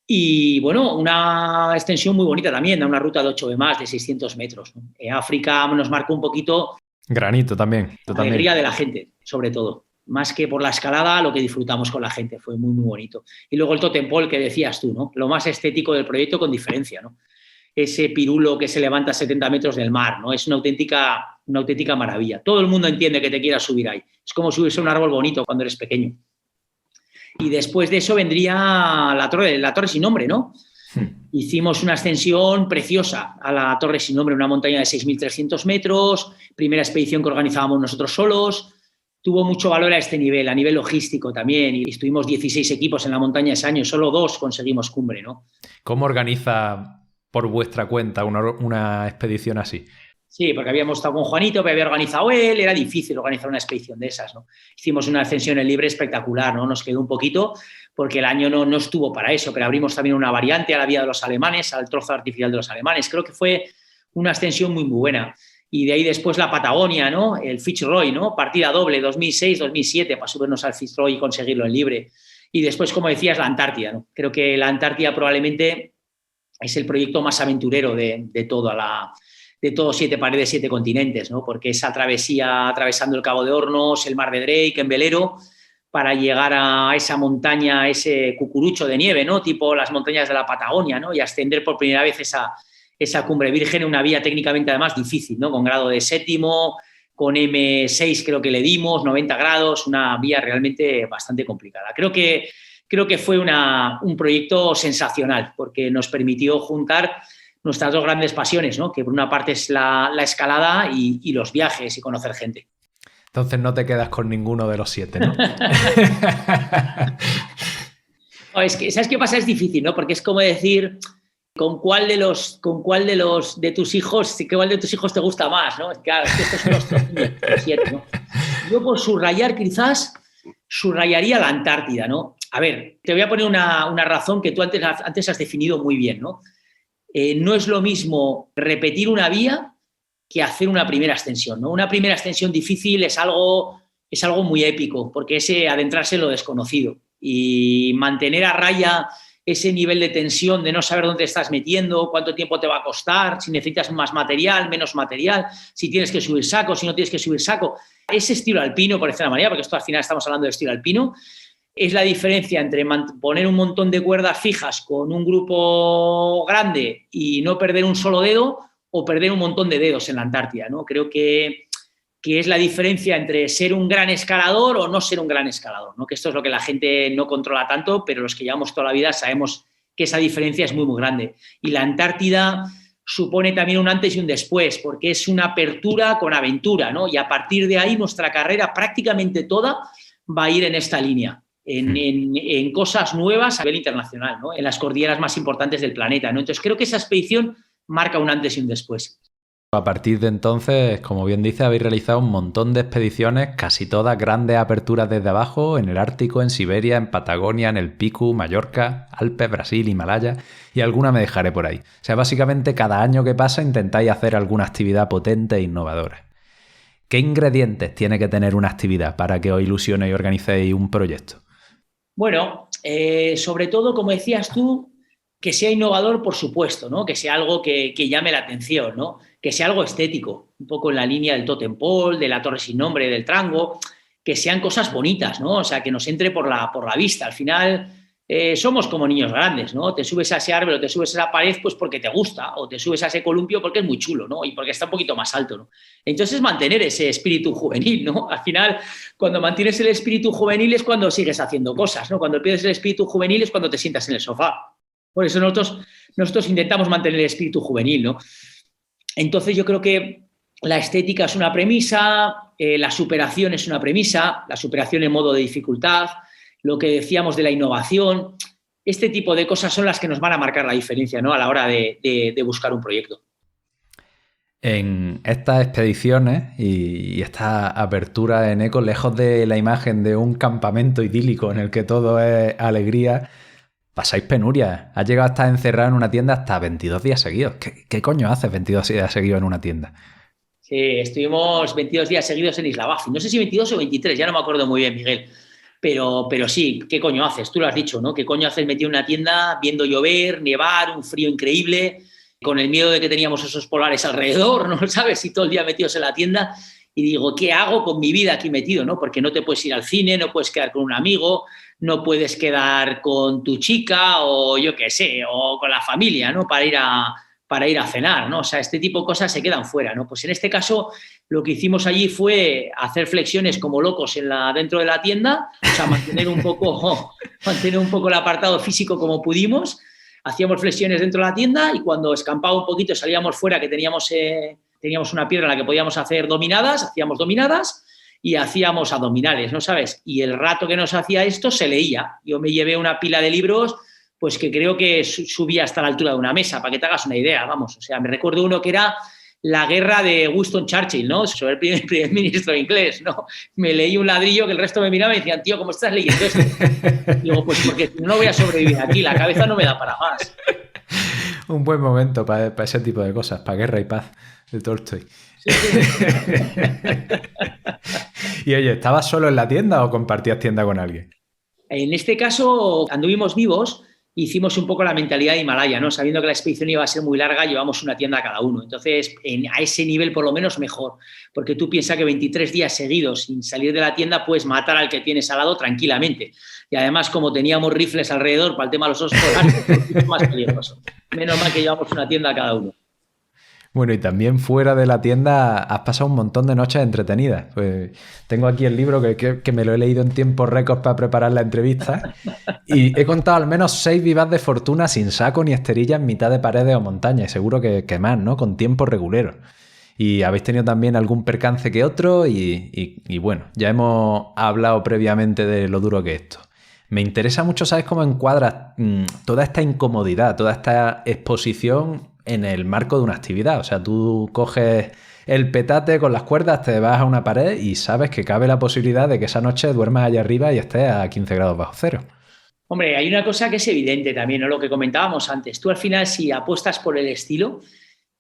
Y, bueno, una extensión muy bonita también, una ruta de 8B+, de 600 metros, ¿no? África nos marcó un poquito... Granito también, totalmente. La alegría de la gente, sobre todo. Más que por la escalada, lo que disfrutamos con la gente. Fue muy, muy bonito. Y luego el totem pole que decías tú, ¿no? Lo más estético del proyecto con diferencia, ¿no? Ese pirulo que se levanta a 70 metros del mar, ¿no? Es una auténtica maravilla. Todo el mundo entiende que te quieras subir ahí. Es como subirse a un árbol bonito cuando eres pequeño. Y después de eso vendría la torre sin nombre, ¿no? Hicimos una ascensión preciosa a la Torre sin nombre, una montaña de 6.300 metros, primera expedición que organizábamos nosotros solos. Tuvo mucho valor a este nivel, a nivel logístico también, y estuvimos 16 equipos en la montaña ese año, solo 2 conseguimos cumbre, ¿no? ¿Cómo organiza por vuestra cuenta una expedición así? Sí, porque habíamos estado con Juanito, que había organizado él, era difícil organizar una expedición de esas, ¿no? Hicimos una ascensión en libre espectacular, ¿no? Nos quedó un poquito porque el año no estuvo para eso, pero abrimos también una variante a la vía de los alemanes, al trozo artificial de los alemanes. Creo que fue una ascensión muy, muy buena. Y de ahí después la Patagonia, ¿no? El Fitzroy, ¿no? Partida doble, 2006-2007, para subirnos al Fitzroy y conseguirlo en libre. Y después, como decías, la Antártida, ¿no? Creo que la Antártida probablemente es el proyecto más aventurero de todos 7 paredes, 7 continentes, ¿no? Porque esa travesía atravesando el Cabo de Hornos, el Mar de Drake, en velero, para llegar a esa montaña, a ese cucurucho de nieve, ¿no? Tipo las montañas de la Patagonia, ¿no? Y ascender por primera vez esa cumbre virgen, una vía técnicamente además difícil, ¿no? Con grado de 7º, con M6 creo que le dimos, 90 grados, una vía realmente bastante complicada. Creo que fue un proyecto sensacional porque nos permitió juntar nuestras 2 grandes pasiones, ¿no? Que por una parte es la escalada y los viajes y conocer gente. Entonces no te quedas con ninguno de los 7, ¿no? No, es que, ¿sabes qué pasa? Es difícil, ¿no? Porque es como decir, ¿con cuál de tus hijos te gusta más, ¿no? Claro, es que estos son los 7, ¿no? Yo por subrayar quizás subrayaría la Antártida, ¿no? a ver, te voy a poner una razón que tú antes has definido muy bien, ¿no? No es lo mismo repetir una vía que hacer una primera extensión, ¿no? Una primera extensión difícil es algo muy épico, porque es adentrarse en lo desconocido y mantener a raya ese nivel de tensión de no saber dónde te estás metiendo, cuánto tiempo te va a costar, si necesitas más material, menos material, si tienes que subir saco, si no tienes que subir saco. Ese estilo alpino, por decirlo de manera, porque esto al final estamos hablando de estilo alpino, es la diferencia entre poner un montón de cuerdas fijas con un grupo grande y no perder un solo dedo o perder un montón de dedos en la Antártida, ¿no? Creo que es la diferencia entre ser un gran escalador o no ser un gran escalador, ¿no? Que esto es lo que la gente no controla tanto, pero los que llevamos toda la vida sabemos que esa diferencia es muy, muy grande. Y la Antártida supone también un antes y un después, porque es una apertura con aventura, ¿no? Y a partir de ahí nuestra carrera prácticamente toda va a ir en esta línea. En cosas nuevas a nivel internacional, ¿no? En las cordilleras más importantes del planeta, ¿no? Entonces creo que esa expedición marca un antes y un después. A partir de entonces, como bien dice, habéis realizado un montón de expediciones, casi todas grandes aperturas desde abajo, en el Ártico, en Siberia, en Patagonia, en el Pico, Mallorca, Alpes, Brasil, Himalaya, y alguna me dejaré por ahí. O sea, básicamente cada año que pasa intentáis hacer alguna actividad potente e innovadora. ¿Qué ingredientes tiene que tener una actividad para que os ilusione y organicéis un proyecto? Bueno, sobre todo, como decías tú, que sea innovador, por supuesto, ¿no? Que sea algo que llame la atención, ¿no? Que sea algo estético, un poco en la línea del Totem Pole, de la Torre sin Nombre, del Trango, que sean cosas bonitas, ¿no? O sea, que nos entre por la vista. Al final somos como niños grandes, ¿no? Te subes a ese árbol o te subes a esa pared pues porque te gusta, o te subes a ese columpio porque es muy chulo, ¿no? Y porque está un poquito más alto, ¿no? Entonces mantener ese espíritu juvenil, ¿no? Al final, cuando mantienes el espíritu juvenil es cuando sigues haciendo cosas, ¿no? Cuando pierdes el espíritu juvenil es cuando te sientas en el sofá. Por eso nosotros intentamos mantener el espíritu juvenil, ¿no? Entonces yo creo que la estética es una premisa, la superación es una premisa, la superación en modo de dificultad, lo que decíamos de la innovación, este tipo de cosas son las que nos van a marcar la diferencia, ¿no? A la hora de buscar un proyecto. En estas expediciones y esta apertura en eco, lejos de la imagen de un campamento idílico en el que todo es alegría, pasáis penurias. Has llegado a estar encerrado en una tienda hasta 22 días seguidos. ¿Qué coño haces 22 días seguidos en una tienda? Sí, estuvimos 22 días seguidos en Isla Baffin. No sé si 22 o 23, ya no me acuerdo muy bien, Miguel. Pero sí, ¿qué coño haces? Tú lo has dicho, ¿no? ¿Qué coño haces metido en una tienda viendo llover, nevar, un frío increíble, con el miedo de que teníamos osos polares alrededor, ¿no? ¿Sabes? Y todo el día metidos en la tienda. Y digo, ¿qué hago con mi vida aquí metido, no? Porque no te puedes ir al cine, no puedes quedar con un amigo, no puedes quedar con tu chica o yo qué sé, o con la familia, ¿no? Para ir a cenar, ¿no? O sea, este tipo de cosas se quedan fuera, ¿no? Pues en este caso lo que hicimos allí fue hacer flexiones como locos dentro de la tienda, o sea, mantener un poco el apartado físico como pudimos, hacíamos flexiones dentro de la tienda y cuando escampaba un poquito salíamos fuera que teníamos una piedra en la que podíamos hacer dominadas, hacíamos dominadas y hacíamos abdominales, ¿no sabes? Y el rato que nos hacía esto se leía. Yo me llevé una pila de libros pues que creo que subía hasta la altura de una mesa, para que te hagas una idea, vamos. O sea, me recuerdo uno que era la guerra de Winston Churchill, ¿no? Sobre el primer ministro inglés, ¿no? Me leí un ladrillo que el resto me miraba y me decían, tío, ¿cómo estás leyendo esto? Digo, pues porque no voy a sobrevivir aquí, la cabeza no me da para más. Un buen momento para ese tipo de cosas, para Guerra y Paz, de Tolstoy. Sí. Y oye, ¿estabas solo en la tienda o compartías tienda con alguien? En este caso, anduvimos vivos, hicimos un poco la mentalidad de Himalaya, ¿no? Sabiendo que la expedición iba a ser muy larga, llevamos una tienda a cada uno. Entonces, a ese nivel por lo menos mejor, porque tú piensas que 23 días seguidos sin salir de la tienda puedes matar al que tienes al lado tranquilamente. Y además, como teníamos rifles alrededor para el tema de los osos polares, es más peligroso. Menos mal que llevamos una tienda a cada uno. Bueno, y también fuera de la tienda has pasado un montón de noches entretenidas. Pues tengo aquí el libro que me lo he leído en tiempo récord para preparar la entrevista y he contado al menos 6 vivas de fortuna sin saco ni esterilla en mitad de paredes o montañas, y seguro que más, ¿no? Con tiempo regulero. Y habéis tenido también algún percance que otro y bueno, ya hemos hablado previamente de lo duro que es esto. Me interesa mucho, ¿sabes cómo encuadras toda esta incomodidad, toda esta exposición en el marco de una actividad? O sea, tú coges el petate con las cuerdas, te vas a una pared y sabes que cabe la posibilidad de que esa noche duermas allá arriba y estés a 15 grados bajo cero. Hombre, hay una cosa que es evidente también, ¿no? Lo que comentábamos antes. Tú al final, si apuestas por el estilo,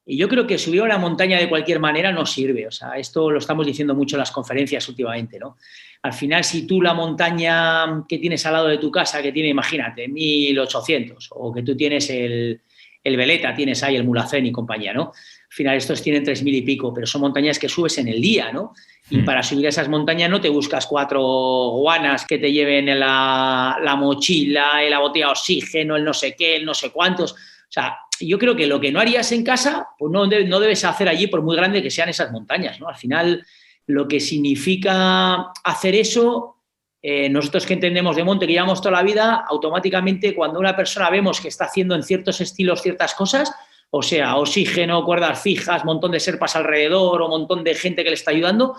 y yo creo que subir a una montaña de cualquier manera no sirve. O sea, esto lo estamos diciendo mucho en las conferencias últimamente, ¿no? Al final, si tú la montaña que tienes al lado de tu casa, que tiene, imagínate, 1800, o que tú tienes el Veleta, tienes ahí el Mulhacén y compañía, ¿no? Al final estos tienen 3000 y pico, pero son montañas que subes en el día, ¿no? Y para subir a esas montañas no te buscas 4 guanas que te lleven en la mochila, la botella de oxígeno, el no sé qué, el no sé cuántos. O sea, yo creo que lo que no harías en casa, pues no debes hacer allí por muy grande que sean esas montañas, ¿no? Al final, lo que significa hacer eso, nosotros que entendemos de monte, que llevamos toda la vida, automáticamente cuando una persona vemos que está haciendo en ciertos estilos ciertas cosas, o sea, oxígeno, cuerdas fijas, montón de serpas alrededor o montón de gente que le está ayudando,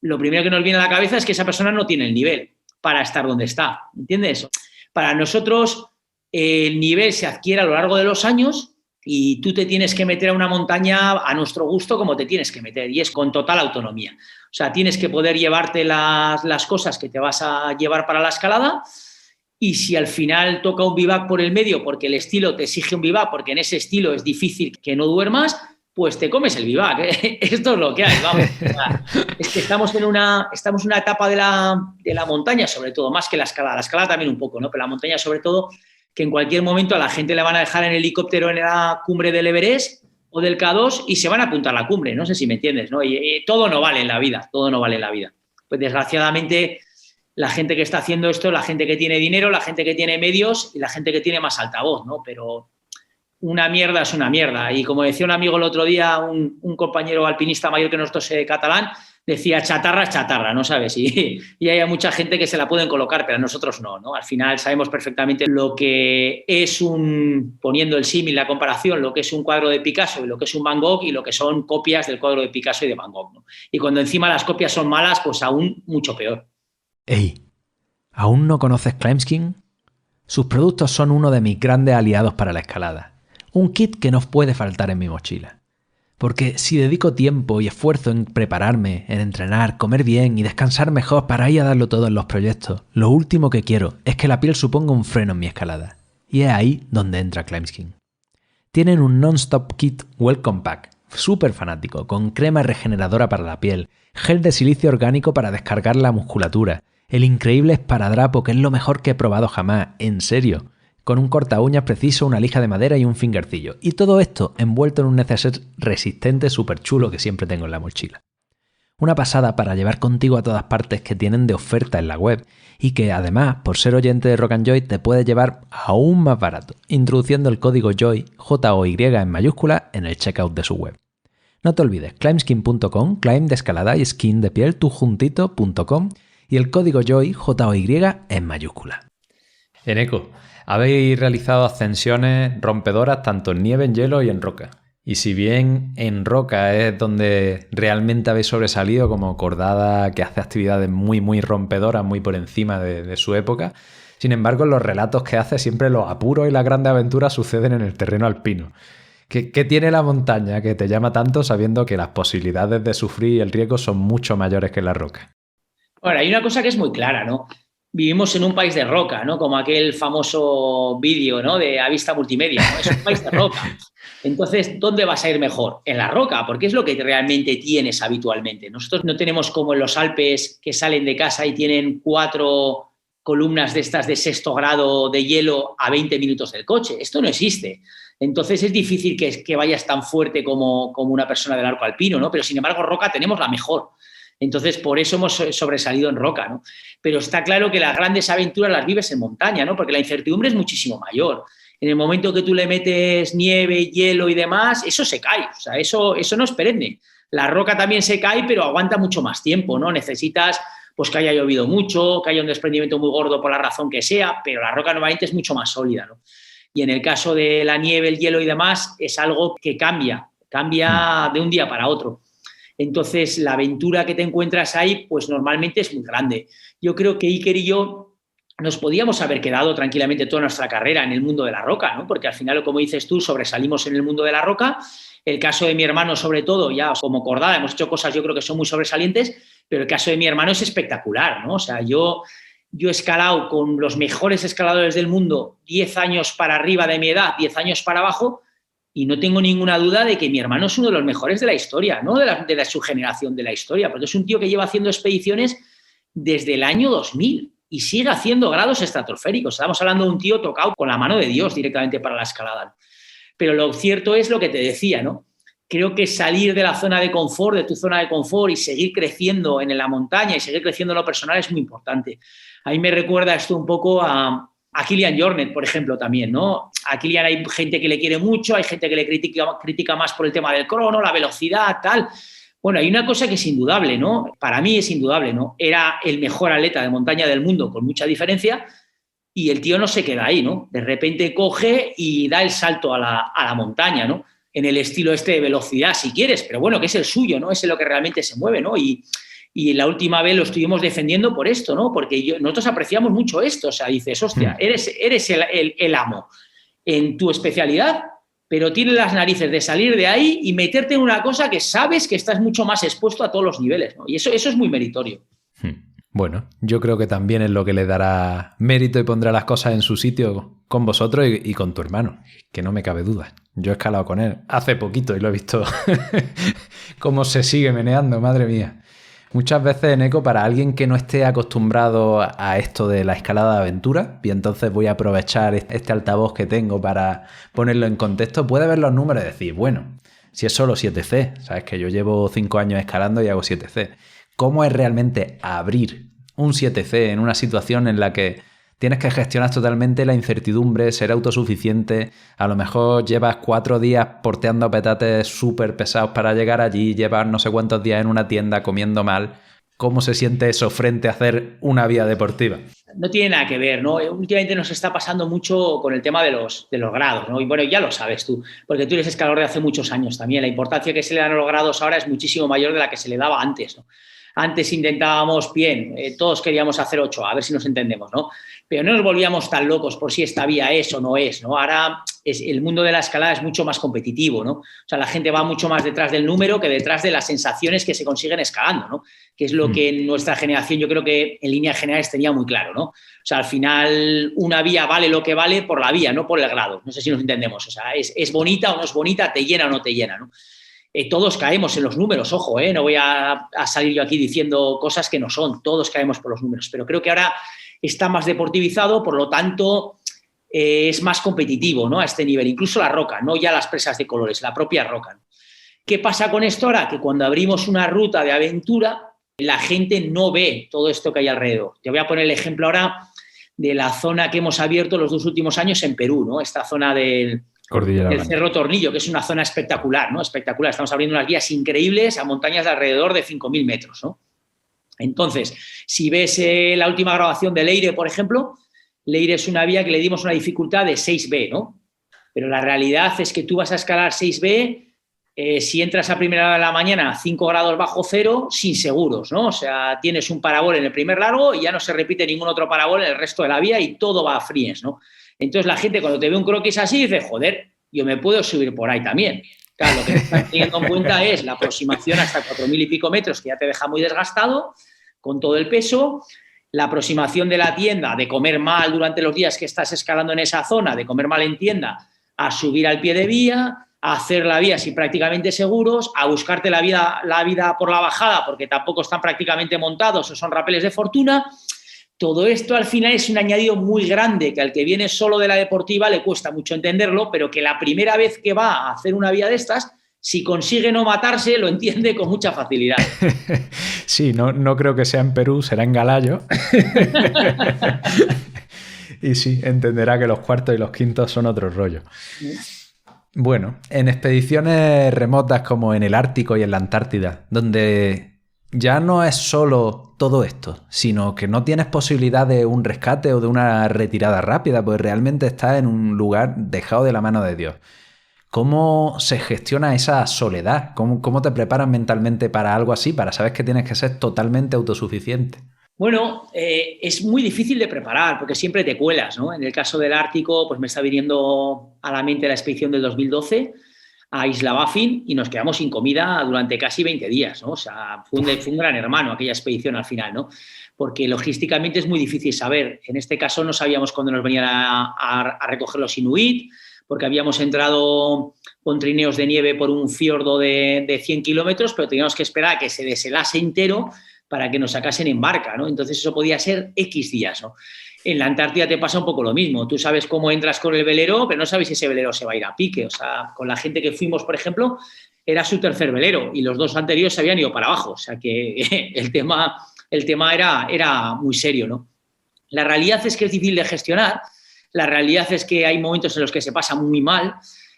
lo primero que nos viene a la cabeza es que esa persona no tiene el nivel para estar donde está, ¿entiendes? Para nosotros el nivel se adquiere a lo largo de los años y tú te tienes que meter a una montaña a nuestro gusto como te tienes que meter y es con total autonomía. O sea, tienes que poder llevarte las cosas que te vas a llevar para la escalada y si al final toca un vivac por el medio porque el estilo te exige un vivac, porque en ese estilo es difícil que no duermas, pues te comes el vivac. Esto es lo que hay, vamos. Es que estamos en una etapa de la montaña, sobre todo, más que la escalada también un poco, ¿no? Pero la montaña sobre todo, que en cualquier momento a la gente le van a dejar en helicóptero en la cumbre del Everest o del K2 y se van a apuntar a la cumbre, no sé si me entiendes, ¿no? Y todo no vale en la vida, todo no vale en la vida. Pues desgraciadamente la gente que está haciendo esto, la gente que tiene dinero, la gente que tiene medios y la gente que tiene más altavoz, ¿no? Pero una mierda es una mierda. Y como decía un amigo el otro día, un compañero alpinista mayor que nosotros, catalán, decía chatarra es chatarra, ¿no sabes? Y hay mucha gente que se la pueden colocar, pero nosotros no, ¿no? Al final sabemos perfectamente lo que es poniendo el símil, la comparación, lo que es un cuadro de Picasso y lo que es un Van Gogh y lo que son copias del cuadro de Picasso y de Van Gogh, ¿no? Y cuando encima las copias son malas, pues aún mucho peor. Ey, ¿aún no conoces Climbskin? Sus productos son uno de mis grandes aliados para la escalada. Un kit que no puede faltar en mi mochila. Porque si dedico tiempo y esfuerzo en prepararme, en entrenar, comer bien y descansar mejor para ir a darlo todo en los proyectos, lo último que quiero es que la piel suponga un freno en mi escalada. Y es ahí donde entra Climbskin. Tienen un non-stop kit Welcome Pack, súper fanático, con crema regeneradora para la piel, gel de silicio orgánico para descargar la musculatura, el increíble esparadrapo que es lo mejor que he probado jamás, en serio, con un corta uñas preciso, una lija de madera y un fingercillo. Y todo esto envuelto en un neceser resistente súper chulo que siempre tengo en la mochila. Una pasada para llevar contigo a todas partes que tienen de oferta en la web y que además, por ser oyente de Rock and Joy, te puedes llevar aún más barato, introduciendo el código JOY, J-O-Y en mayúscula, en el checkout de su web. No te olvides, climbskin.com, climb de escalada y skin de piel, tú juntito.com y el código JOY, J-O-Y en mayúscula. Eneco, habéis realizado ascensiones rompedoras tanto en nieve, en hielo y en roca. Y si bien en roca es donde realmente habéis sobresalido como Cordada, que hace actividades muy, muy rompedoras, muy por encima de su época, sin embargo, en los relatos que hace siempre los apuros y las grandes aventuras suceden en el terreno alpino. ¿Qué tiene la montaña que te llama tanto sabiendo que las posibilidades de sufrir y el riesgo son mucho mayores que en la roca? Bueno, hay una cosa que es muy clara, ¿no? Vivimos en un país de roca, ¿no? Como aquel famoso vídeo, ¿no? De Avista Multimedia, ¿no? Es un país de roca. Entonces, ¿dónde vas a ir mejor? En la roca, porque es lo que realmente tienes habitualmente. Nosotros no tenemos como en los Alpes que salen de casa y tienen 4 columnas de estas de 6º grado de hielo a 20 minutos del coche. Esto no existe. Entonces, es difícil que vayas tan fuerte como una persona del arco alpino, ¿no? Pero, sin embargo, roca tenemos la mejor. Entonces, por eso hemos sobresalido en roca, ¿no? Pero está claro que las grandes aventuras las vives en montaña, ¿no? Porque la incertidumbre es muchísimo mayor. En el momento que tú le metes nieve, hielo y demás, eso se cae. O sea, eso no es perenne. La roca también se cae, pero aguanta mucho más tiempo, ¿no? Necesitas pues, que haya llovido mucho, que haya un desprendimiento muy gordo por la razón que sea, pero la roca normalmente es mucho más sólida, ¿no? Y en el caso de la nieve, el hielo y demás, es algo que cambia de un día para otro. Entonces, la aventura que te encuentras ahí, pues normalmente es muy grande. Yo creo que Iker y yo nos podíamos haber quedado tranquilamente toda nuestra carrera en el mundo de la roca, ¿no? Porque al final, como dices tú, sobresalimos en el mundo de la roca. El caso de mi hermano, sobre todo, ya como Cordada, hemos hecho cosas yo creo que son muy sobresalientes, pero el caso de mi hermano es espectacular, ¿no? O sea, yo Yo he escalado con los mejores escaladores del mundo, 10 años para arriba de mi edad, 10 años para abajo, y no tengo ninguna duda de que mi hermano es uno de los mejores de la historia, no de su generación de la historia, porque es un tío que lleva haciendo expediciones desde el año 2000 y sigue haciendo grados estratosféricos. Estamos hablando de un tío tocado con la mano de Dios directamente para la escalada. Pero lo cierto es lo que te decía, ¿no? Creo que salir de la zona de confort, de tu zona de confort y seguir creciendo en la montaña y seguir creciendo en lo personal es muy importante. A mí me recuerda esto un poco a Kilian Jornet, por ejemplo, también, ¿no? A Kilian hay gente que le quiere mucho, hay gente que le critica más por el tema del crono, la velocidad, tal. Bueno, hay una cosa que es indudable, ¿no? Para mí es indudable, ¿no? Era el mejor atleta de montaña del mundo, con mucha diferencia, y el tío no se queda ahí, ¿no? De repente coge y da el salto a la montaña, ¿no? En el estilo este de velocidad, si quieres, pero bueno, que es el suyo, ¿no? Es en lo que realmente se mueve, ¿no? Y la última vez lo estuvimos defendiendo por esto, ¿no? Porque nosotros apreciamos mucho esto, o sea, dices, hostia, eres el amo en tu especialidad, pero tienes las narices de salir de ahí y meterte en una cosa que sabes que estás mucho más expuesto a todos los niveles, ¿no? Y eso es muy meritorio. Bueno, yo creo que también es lo que le dará mérito y pondrá las cosas en su sitio con vosotros y con tu hermano, que no me cabe duda. Yo he escalado con él hace poquito y lo he visto cómo se sigue meneando, madre mía. Muchas veces, Eneco, para alguien que no esté acostumbrado a esto de la escalada de aventura, y entonces voy a aprovechar este altavoz que tengo para ponerlo en contexto, puede ver los números y decir, bueno, si es solo 7C, sabes que yo llevo 5 años escalando y hago 7C. ¿Cómo es realmente abrir un 7C en una situación en la que tienes que gestionar totalmente la incertidumbre, ser autosuficiente? A lo mejor llevas 4 días porteando petates súper pesados para llegar allí, llevas no sé cuántos días en una tienda comiendo mal. ¿Cómo se siente eso frente a hacer una vía deportiva? No tiene nada que ver, ¿no? Últimamente nos está pasando mucho con el tema de los grados, ¿no? Y bueno, ya lo sabes tú, porque tú eres escalador de hace muchos años también. La importancia que se le dan a los grados ahora es muchísimo mayor de la que se le daba antes, ¿no? Antes intentábamos, bien, todos queríamos hacer 8, a ver si nos entendemos, ¿no? Pero no nos volvíamos tan locos por si esta vía es o no es, ¿no? Ahora el mundo de la escalada es mucho más competitivo, ¿no? O sea, la gente va mucho más detrás del número que detrás de las sensaciones que se consiguen escalando, ¿no? Que es lo que en nuestra generación yo creo que en líneas generales tenía muy claro, ¿no? O sea, al final una vía vale lo que vale por la vía, no por el grado. No sé si nos entendemos. O sea, es bonita o no es bonita, te llena o no te llena, ¿no? Todos caemos en los números, ojo, no voy a salir yo aquí diciendo cosas que no son, todos caemos por los números, pero creo que ahora está más deportivizado, por lo tanto es más competitivo, ¿no? A este nivel, incluso la roca, no ya las presas de colores, la propia roca. ¿Qué pasa con esto ahora? Que cuando abrimos una ruta de aventura, la gente no ve todo esto que hay alrededor. Te voy a poner el ejemplo ahora de la zona que hemos abierto los 2 últimos años en Perú, ¿no? Esta zona del Cerro Tornillo, que es una zona espectacular, ¿no? Espectacular. Estamos abriendo unas vías increíbles a montañas de alrededor de 5.000 metros, ¿no? Entonces, si ves la última grabación de Leire, por ejemplo, Leire es una vía que le dimos una dificultad de 6B, ¿no? Pero la realidad es que tú vas a escalar 6B si entras a primera hora de la mañana a 5 grados bajo cero, sin seguros, ¿no? O sea, tienes un parabol en el primer largo y ya no se repite ningún otro parabol en el resto de la vía y todo va a fríes, ¿no? Entonces la gente cuando te ve un croquis así dice, joder, yo me puedo subir por ahí también. Claro, lo que estás teniendo en cuenta es la aproximación hasta 4.000 y pico metros, que ya te deja muy desgastado, con todo el peso, la aproximación de la tienda, de comer mal durante los días que estás escalando en esa zona, de comer mal en tienda, a subir al pie de vía, a hacer la vía sin prácticamente seguros, a buscarte la vida por la bajada, porque tampoco están prácticamente montados o son rapeles de fortuna. Todo esto al final es un añadido muy grande que al que viene solo de la deportiva le cuesta mucho entenderlo, pero que la primera vez que va a hacer una vía de estas, si consigue no matarse, lo entiende con mucha facilidad. Sí, no creo que sea en Perú, será en Galayo. Y sí, entenderá que los cuartos y los quintos son otro rollo. Bueno, en expediciones remotas como en el Ártico y en la Antártida, donde ya no es solo todo esto, sino que no tienes posibilidad de un rescate o de una retirada rápida, pues realmente estás en un lugar dejado de la mano de Dios. ¿Cómo se gestiona esa soledad? ¿Cómo te preparas mentalmente para algo así, para saber que tienes que ser totalmente autosuficiente? Bueno, es muy difícil de preparar porque siempre te cuelas, ¿no? En el caso del Ártico, pues me está viniendo a la mente la expedición del 2012. a Isla Baffin y nos quedamos sin comida durante casi 20 días, ¿no? O sea, fue un gran hermano aquella expedición al final, ¿no? Porque logísticamente es muy difícil saber. En este caso no sabíamos cuándo nos venían a recoger los inuit, porque habíamos entrado con trineos de nieve por un fiordo de 100 kilómetros, pero teníamos que esperar a que se deshelase entero para que nos sacasen en barca, ¿no? Entonces eso podía ser X días, ¿no? En la Antártida te pasa un poco lo mismo. Tú sabes cómo entras con el velero, pero no sabes si ese velero se va a ir a pique. O sea, con la gente que fuimos, por ejemplo, era su tercer velero y los 2 anteriores se habían ido para abajo. O sea que el tema era muy serio, ¿no? La realidad es que es difícil de gestionar. La realidad es que hay momentos en los que se pasa muy mal,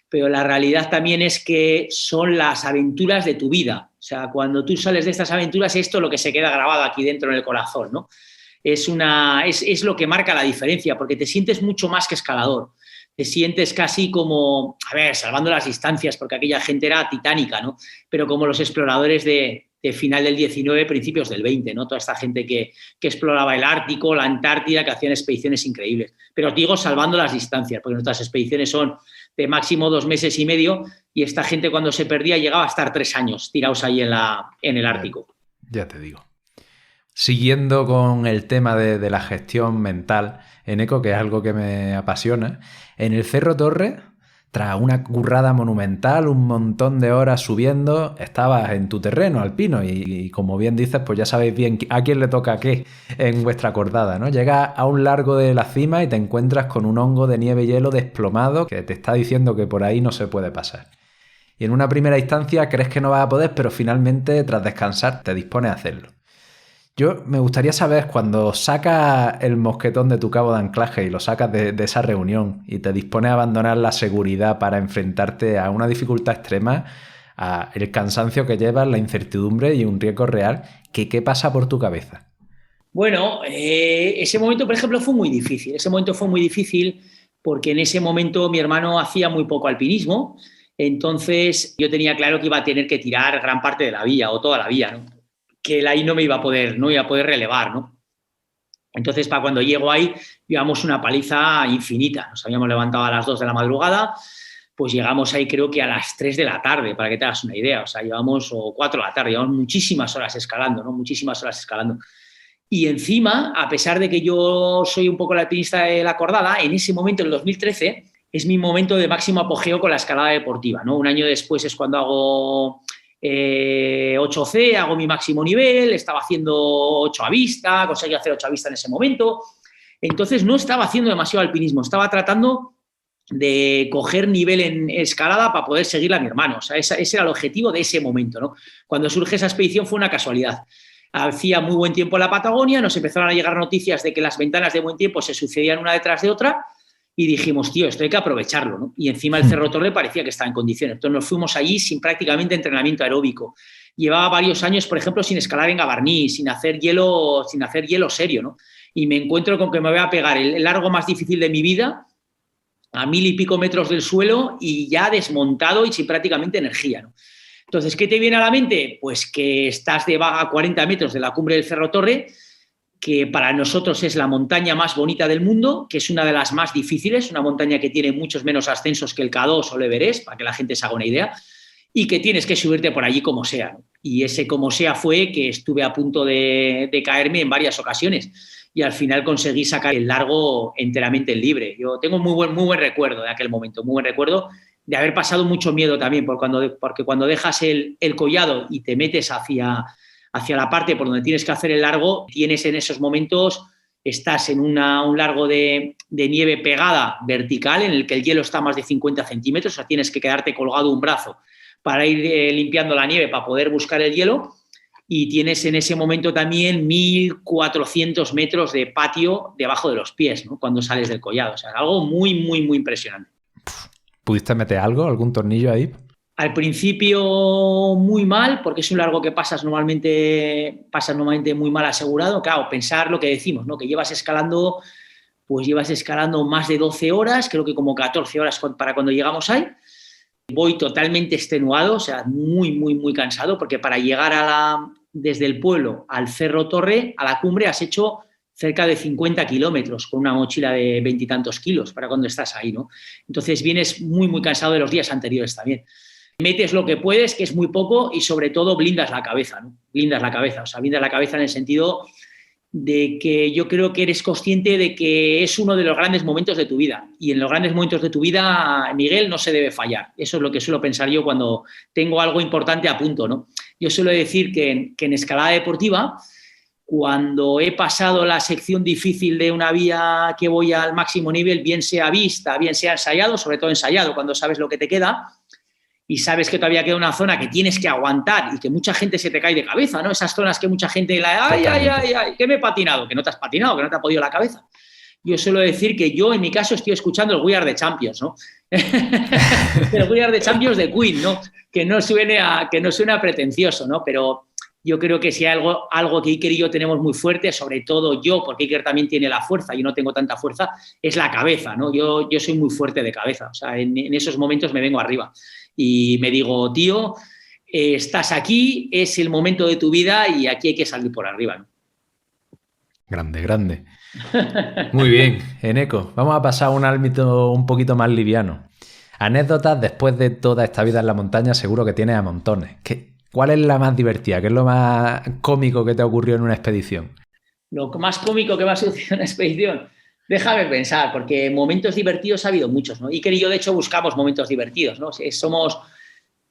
pero la realidad también es que son las aventuras de tu vida. O sea, cuando tú sales de estas aventuras, esto es lo que se queda grabado aquí dentro en el corazón, ¿no? Es lo que marca la diferencia, porque te sientes mucho más que escalador. Te sientes casi como, salvando las distancias, porque aquella gente era titánica, ¿no? Pero como los exploradores de final del 19, principios del 20, ¿no? Toda esta gente que exploraba el Ártico, la Antártida, que hacían expediciones increíbles. Pero os digo, salvando las distancias, porque nuestras expediciones son de máximo 2 meses y medio, y esta gente cuando se perdía llegaba a estar 3 años tirados ahí en el Ártico. Ya te digo. Siguiendo con el tema de la gestión mental, Eneco, que es algo que me apasiona, en el Cerro Torre, tras una currada monumental, un montón de horas subiendo, estabas en tu terreno alpino y como bien dices, pues ya sabéis bien a quién le toca qué en vuestra cordada, ¿no? Llegas a un largo de la cima y te encuentras con un hongo de nieve y hielo desplomado que te está diciendo que por ahí no se puede pasar. Y en una primera instancia crees que no vas a poder, pero finalmente, tras descansar, te dispones a hacerlo. Yo me gustaría saber, cuando sacas el mosquetón de tu cabo de anclaje y lo sacas de esa reunión y te dispones a abandonar la seguridad para enfrentarte a una dificultad extrema, a el cansancio que llevas, la incertidumbre y un riesgo real, ¿qué pasa por tu cabeza? Bueno, ese momento, por ejemplo, fue muy difícil. Ese momento fue muy difícil porque en ese momento mi hermano hacía muy poco alpinismo, entonces yo tenía claro que iba a tener que tirar gran parte de la vía o toda la vía, ¿no? Que él ahí no iba a poder relevar, ¿no? Entonces, para cuando llego ahí, llevamos una paliza infinita. Nos habíamos levantado a las 2 de la madrugada, pues llegamos ahí creo que a las 3 de la tarde, para que te hagas una idea. O sea, o 4 de la tarde, llevamos muchísimas horas escalando, ¿no? Muchísimas horas escalando. Y encima, a pesar de que yo soy un poco el alpinista de la cordada, en ese momento, en el 2013, es mi momento de máximo apogeo con la escalada deportiva, ¿no? Un año después es cuando hago 8C, hago mi máximo nivel, estaba haciendo 8 a vista, conseguí hacer 8 a vista en ese momento. Entonces no estaba haciendo demasiado alpinismo, estaba tratando de coger nivel en escalada para poder seguir a mi hermano. O sea, ese era el objetivo de ese momento, ¿no? Cuando surge esa expedición fue una casualidad. Hacía muy buen tiempo en la Patagonia, nos empezaron a llegar noticias de que las ventanas de buen tiempo se sucedían una detrás de otra y dijimos, tío, esto hay que aprovecharlo, ¿no? Y encima el Cerro Torre parecía que estaba en condiciones. Entonces nos fuimos allí sin prácticamente entrenamiento aeróbico. Llevaba varios años, por ejemplo, sin escalar en Gavarní, sin hacer hielo serio, ¿no? Y me encuentro con que me voy a pegar el largo más difícil de mi vida a 1000 y pico metros del suelo y ya desmontado y sin prácticamente energía, ¿no? Entonces, ¿qué te viene a la mente? Pues que estás a 40 metros de la cumbre del Cerro Torre, que para nosotros es la montaña más bonita del mundo, que es una de las más difíciles, una montaña que tiene muchos menos ascensos que el K2 o el Everest, para que la gente se haga una idea, y que tienes que subirte por allí como sea, ¿no? Y ese como sea fue que estuve a punto de caerme en varias ocasiones y al final conseguí sacar el largo enteramente libre. Yo tengo muy buen recuerdo de aquel momento, muy buen recuerdo de haber pasado mucho miedo también, porque cuando dejas el collado y te metes hacia la parte por donde tienes que hacer el largo, tienes en esos momentos, estás en un largo de nieve pegada vertical en el que el hielo está a más de 50 centímetros, o sea, tienes que quedarte colgado un brazo para ir limpiando la nieve, para poder buscar el hielo, y tienes en ese momento también 1400 metros de patio debajo de los pies, ¿no? Cuando sales del collado. O sea, algo muy, muy, muy impresionante. ¿Pudiste meter algún tornillo ahí? Al principio muy mal, porque es un largo que pasas normalmente muy mal asegurado. Claro, pensar lo que decimos, ¿no? Que llevas escalando más de 12 horas, creo que como 14 horas para cuando llegamos ahí. Voy totalmente extenuado, o sea, muy, muy, muy cansado, porque para llegar desde el pueblo al Cerro Torre, a la cumbre, has hecho cerca de 50 kilómetros con una mochila de 20 y tantos kilos para cuando estás ahí, ¿no? Entonces vienes muy, muy cansado de los días anteriores también. metes lo que puedes, que es muy poco, y sobre todo blindas la cabeza, ¿no? Blindas la cabeza, o sea, blindas la cabeza en el sentido de que yo creo que eres consciente de que es uno de los grandes momentos de tu vida. Y en los grandes momentos de tu vida, Miguel, no se debe fallar. Eso es lo que suelo pensar yo cuando tengo algo importante a punto, ¿no? Yo suelo decir que en escalada deportiva, cuando he pasado la sección difícil de una vía que voy al máximo nivel, bien sea vista, bien sea ensayado, sobre todo ensayado, cuando sabes lo que te queda, y sabes que todavía queda una zona que tienes que aguantar y que mucha gente se te cae de cabeza, ¿no? Esas zonas que mucha gente, ay, que me he patinado, que no te has patinado, que no te ha podido la cabeza. Yo suelo decir que yo, en mi caso, estoy escuchando el We Are the Champions, ¿no? El We Are the Champions de Queen, ¿no? Que no suena pretencioso, ¿no? Pero yo creo que si hay algo que Iker y yo tenemos muy fuerte, sobre todo yo, porque Iker también tiene la fuerza, yo no tengo tanta fuerza, es la cabeza, ¿no? Yo soy muy fuerte de cabeza, o sea, en esos momentos me vengo arriba. Y me digo, tío, estás aquí, es el momento de tu vida y aquí hay que salir por arriba, ¿no? Grande, grande. Muy bien, Eneco, vamos a pasar a un ámbito un poquito más liviano. Anécdotas después de toda esta vida en la montaña seguro que tienes a montones. ¿Cuál es la más divertida? ¿Qué es lo más cómico que te ocurrió en una expedición? Lo más cómico que me ha sucedido en una expedición, déjame pensar, porque momentos divertidos ha habido muchos, ¿no? Iker y yo, de hecho, buscamos momentos divertidos, ¿no?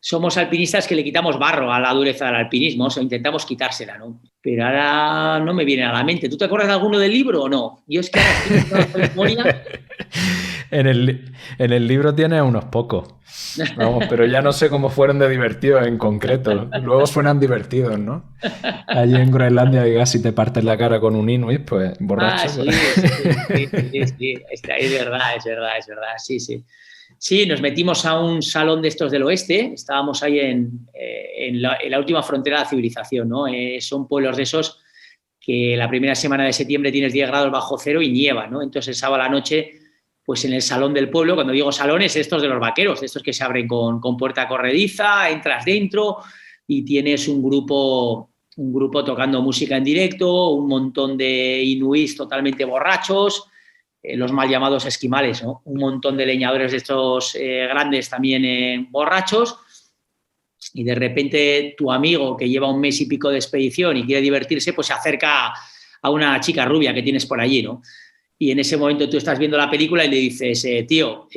Somos alpinistas que le quitamos barro a la dureza del alpinismo, o sea, intentamos quitársela, ¿no? Pero ahora no me viene a la mente. ¿Tú te acuerdas de alguno del libro o no? Yo es que ahora estoy en memoria. En el libro tienes unos pocos. Vamos, pero ya no sé cómo fueron de divertidos en concreto. Luego suenan divertidos, ¿no? Allí en Groenlandia, digas, si te partes la cara con un inuit, pues borracho. Sí. Es verdad, sí. Sí, nos metimos a un salón de estos del oeste, estábamos ahí en la última frontera de la civilización, ¿no? Son pueblos de esos que la primera semana de septiembre tienes 10 grados bajo cero y nieva, ¿no? Entonces el sábado a la noche, pues en el salón del pueblo, cuando digo salones, estos de los vaqueros, estos que se abren con puerta corrediza, entras dentro y tienes un grupo tocando música en directo, un montón de inuís totalmente borrachos, los mal llamados esquimales, ¿no? Un montón de leñadores de estos grandes también borrachos, y de repente tu amigo que lleva un mes y pico de expedición y quiere divertirse, pues se acerca a una chica rubia que tienes por allí, ¿no? Y en ese momento tú estás viendo la película y le dices, tío,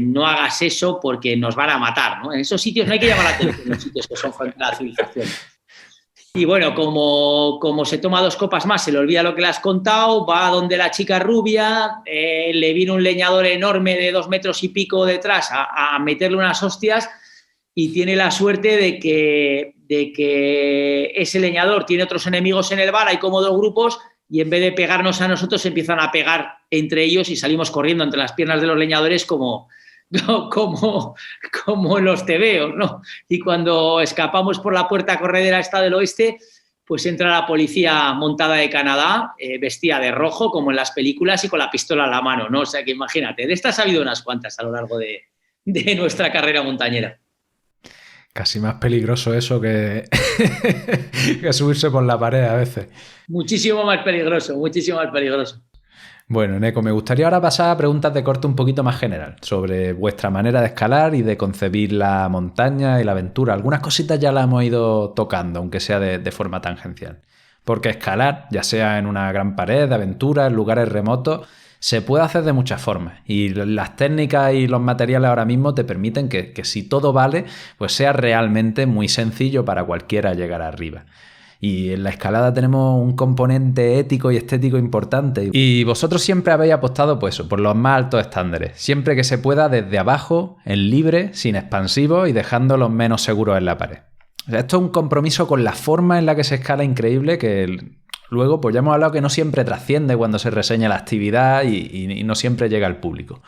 no hagas eso porque nos van a matar, ¿no? En esos sitios no hay que llamar la atención, en los sitios que son frente a la civilización. Y bueno, como se toma 2 copas más, se le olvida lo que le has contado, va donde la chica rubia, le viene un leñador enorme de 2 metros y pico detrás a meterle unas hostias, y tiene la suerte de que ese leñador tiene otros enemigos en el bar, hay como 2 grupos, y en vez de pegarnos a nosotros se empiezan a pegar entre ellos y salimos corriendo entre las piernas de los leñadores como en los tebeos, ¿no? Y cuando escapamos por la puerta corredera esta del oeste, pues entra la policía montada de Canadá, vestida de rojo, como en las películas, y con la pistola en la mano, ¿no? O sea que imagínate, de estas ha habido unas cuantas a lo largo de nuestra carrera montañera. Casi más peligroso eso que subirse por la pared a veces. Muchísimo más peligroso, muchísimo más peligroso. Bueno, Neco, me gustaría ahora pasar a preguntas de corte un poquito más general sobre vuestra manera de escalar y de concebir la montaña y la aventura. Algunas cositas ya las hemos ido tocando, aunque sea de forma tangencial. Porque escalar, ya sea en una gran pared de aventura, en lugares remotos, se puede hacer de muchas formas. Y las técnicas y los materiales ahora mismo te permiten que si todo vale, pues sea realmente muy sencillo para cualquiera llegar arriba. Y en la escalada tenemos un componente ético y estético importante. Y vosotros siempre habéis apostado pues, por los más altos estándares. Siempre que se pueda desde abajo, en libre, sin expansivos y dejando los menos seguros en la pared. O sea, esto es un compromiso con la forma en la que se escala increíble que luego pues ya hemos hablado que no siempre trasciende cuando se reseña la actividad y no siempre llega al público.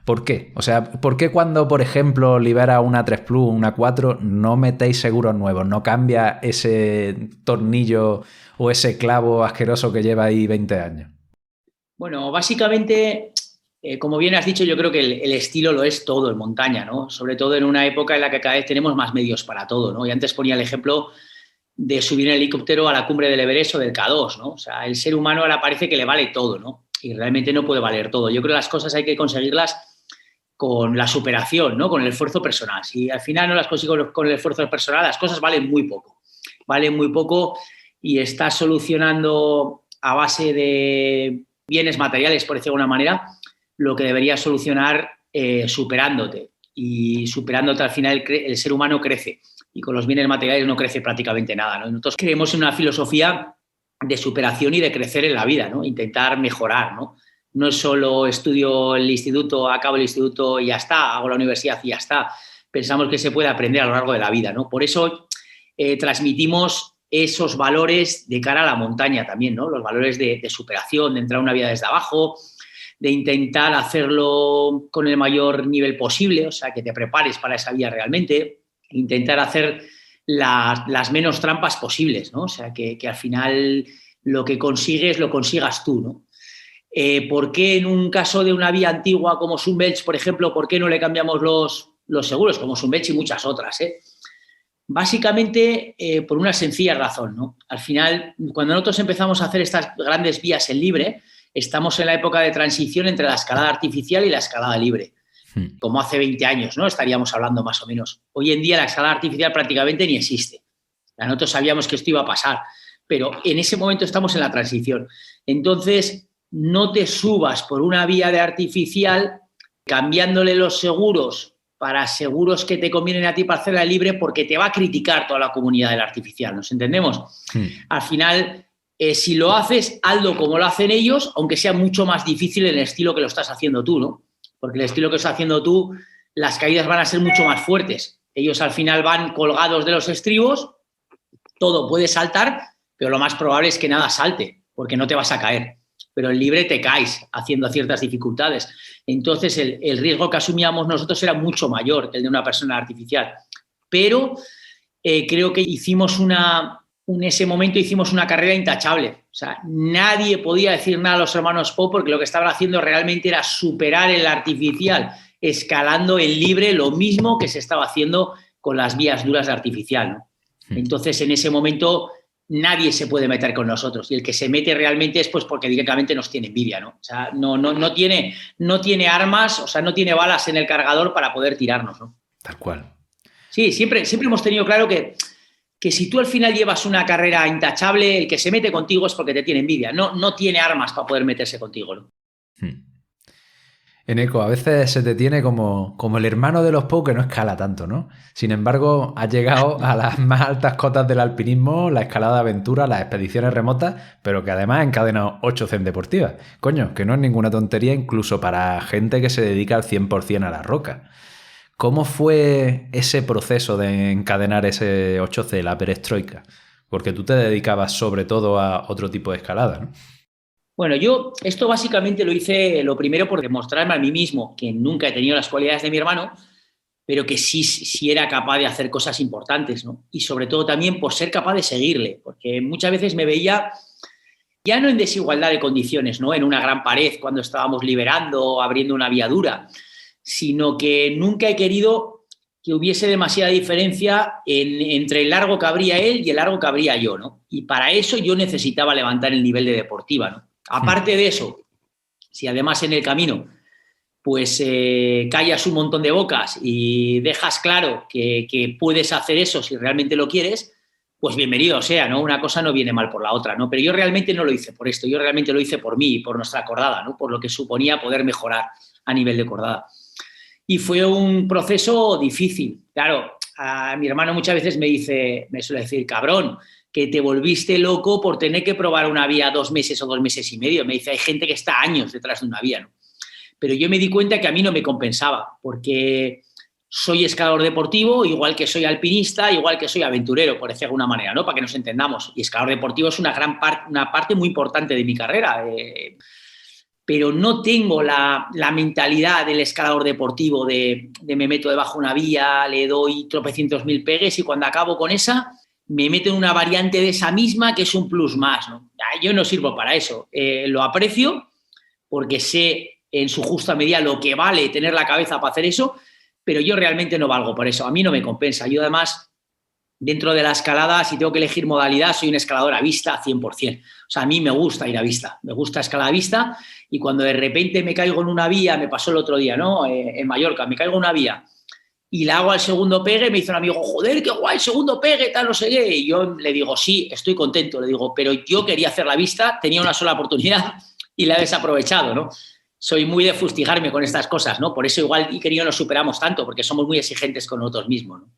¿Por qué? O sea, ¿por qué cuando, por ejemplo, libera una 3 Plus, una 4, no metéis seguros nuevos? ¿No cambia ese tornillo o ese clavo asqueroso que lleva ahí 20 años? Bueno, básicamente, como bien has dicho, yo creo que el estilo lo es todo en montaña, ¿no? Sobre todo en una época en la que cada vez tenemos más medios para todo, ¿no? Y antes ponía el ejemplo de subir en helicóptero a la cumbre del Everest o del K2, ¿no? O sea, el ser humano ahora parece que le vale todo, ¿no? Y realmente no puede valer todo. Yo creo que las cosas hay que conseguirlas con la superación, ¿no? Con el esfuerzo personal. Si al final no las consigo con el esfuerzo personal, las cosas valen muy poco y estás solucionando a base de bienes materiales, por decirlo de alguna manera, lo que deberías solucionar superándote. Y superándote al final el ser humano crece y con los bienes materiales no crece prácticamente nada, ¿no? Nosotros creemos en una filosofía de superación y de crecer en la vida, ¿no? Intentar mejorar, ¿no? No es solo estudio el instituto, acabo el instituto y ya está, hago la universidad y ya está. Pensamos que se puede aprender a lo largo de la vida, ¿no? Por eso transmitimos esos valores de cara a la montaña también, ¿no? Los valores de superación, de entrar a una vida desde abajo, de intentar hacerlo con el mayor nivel posible, o sea, que te prepares para esa vida realmente, intentar hacer las menos trampas posibles, ¿no? O sea, que al final lo que consigues lo consigas tú, ¿no? ¿Por qué en un caso de una vía antigua como Sunbelt, por ejemplo, por qué no le cambiamos los seguros, como Sunbelt y muchas otras? Básicamente por una sencilla razón, ¿no? Al final, cuando nosotros empezamos a hacer estas grandes vías en libre, estamos en la época de transición entre la escalada artificial y la escalada libre. Como hace 20 años, ¿no? Estaríamos hablando más o menos. Hoy en día la escalada artificial prácticamente ni existe. Nosotros sabíamos que esto iba a pasar, pero en ese momento estamos en la transición. Entonces, no te subas por una vía de artificial cambiándole los seguros para seguros que te convienen a ti para hacerla libre, porque te va a criticar toda la comunidad del artificial, ¿nos entendemos? Al final, si lo haces, hazlo como lo hacen ellos, aunque sea mucho más difícil en el estilo que lo estás haciendo tú, ¿no? Porque el estilo que estás haciendo tú, las caídas van a ser mucho más fuertes. Ellos al final van colgados de los estribos, todo puede saltar, pero lo más probable es que nada salte, porque no te vas a caer. Pero en libre te caes haciendo ciertas dificultades. Entonces, el riesgo que asumíamos nosotros era mucho mayor que el de una persona artificial. Pero creo que en ese momento hicimos una carrera intachable. O sea, nadie podía decir nada a los hermanos Pou porque lo que estaban haciendo realmente era superar el artificial, escalando el libre lo mismo que se estaba haciendo con las vías duras de artificial, ¿no? Entonces, en ese momento nadie se puede meter con nosotros y el que se mete realmente es pues porque directamente nos tiene envidia, ¿no? O sea, no tiene armas, o sea, no tiene balas en el cargador para poder tirarnos, ¿no? Tal cual. Sí, siempre hemos tenido claro que si tú al final llevas una carrera intachable, el que se mete contigo es porque te tiene envidia, no tiene armas para poder meterse contigo, ¿no? Eneco, a veces se te tiene como el hermano de los Pou que no escala tanto, ¿no? Sin embargo, has llegado a las más altas cotas del alpinismo, la escalada de aventura, las expediciones remotas, pero que además ha encadenado 8 CEM deportivas. Coño, que no es ninguna tontería incluso para gente que se dedica al 100% a la roca. ¿Cómo fue ese proceso de encadenar ese 8C, la perestroika? Porque tú te dedicabas sobre todo a otro tipo de escalada, ¿no? Bueno, yo esto básicamente lo hice lo primero por demostrarme a mí mismo que nunca he tenido las cualidades de mi hermano, pero que sí era capaz de hacer cosas importantes, ¿no? Y sobre todo también por ser capaz de seguirle, porque muchas veces me veía ya no en desigualdad de condiciones, ¿no? En una gran pared cuando estábamos liberando, abriendo una vía dura, sino que nunca he querido que hubiese demasiada diferencia entre el largo que abría él y el largo que abría yo, ¿no? Y para eso yo necesitaba levantar el nivel de deportiva, ¿no? Aparte de eso, si además en el camino pues callas un montón de bocas y dejas claro que puedes hacer eso si realmente lo quieres, pues bienvenido sea, ¿no? Una cosa no viene mal por la otra, ¿no? Pero yo realmente no lo hice por esto, yo realmente lo hice por mí, por nuestra cordada, ¿no? Por lo que suponía poder mejorar a nivel de cordada. Y fue un proceso difícil. Claro, a mi hermano muchas veces me suele decir, cabrón, que te volviste loco por tener que probar una vía 2 meses o 2 meses y medio. Me dice, hay gente que está años detrás de una vía, ¿no? Pero yo me di cuenta que a mí no me compensaba, porque soy escalador deportivo, igual que soy alpinista, igual que soy aventurero, por decir de alguna manera, ¿no? Para que nos entendamos. Y escalador deportivo es una parte muy importante de mi carrera. Pero no tengo la mentalidad del escalador deportivo de me meto debajo de una vía, le doy tropecientos mil pegues y cuando acabo con esa me meto en una variante de esa misma que es un plus más, ¿no? Yo no sirvo para eso. Lo aprecio porque sé en su justa medida lo que vale tener la cabeza para hacer eso, pero yo realmente no valgo por eso. A mí no me compensa. Yo además dentro de la escalada, si tengo que elegir modalidad, soy un escalador a vista 100%. O sea, a mí me gusta ir a vista, me gusta escalar a vista, y cuando de repente me caigo en una vía, me pasó el otro día, ¿no? En Mallorca, me caigo en una vía y la hago al segundo pegue, me dice un amigo, joder, qué guay, segundo pegue, tal, no sé qué. Y yo le digo, sí, estoy contento. Le digo, pero yo quería hacer la vista, tenía una sola oportunidad y la he desaprovechado, ¿no? Soy muy de fustigarme con estas cosas, ¿no? Por eso igual Iker y yo nos superamos tanto, porque somos muy exigentes con nosotros mismos, ¿no?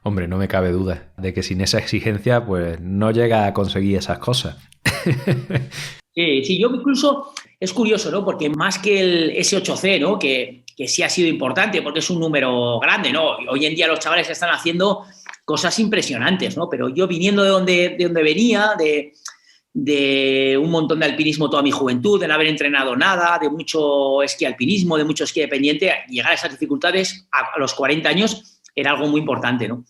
Hombre, no me cabe duda de que sin esa exigencia, pues no llega a conseguir esas cosas. Sí, yo incluso, es curioso, ¿no? Porque más que el S8C, ¿no? Que sí ha sido importante porque es un número grande, ¿no? Hoy en día los chavales están haciendo cosas impresionantes, ¿no? Pero yo viniendo de donde venía, de un montón de alpinismo toda mi juventud, de no haber entrenado nada, de mucho esquí alpinismo, de mucho esquí de pendiente, llegar a esas dificultades a los 40 años era algo muy importante, ¿no?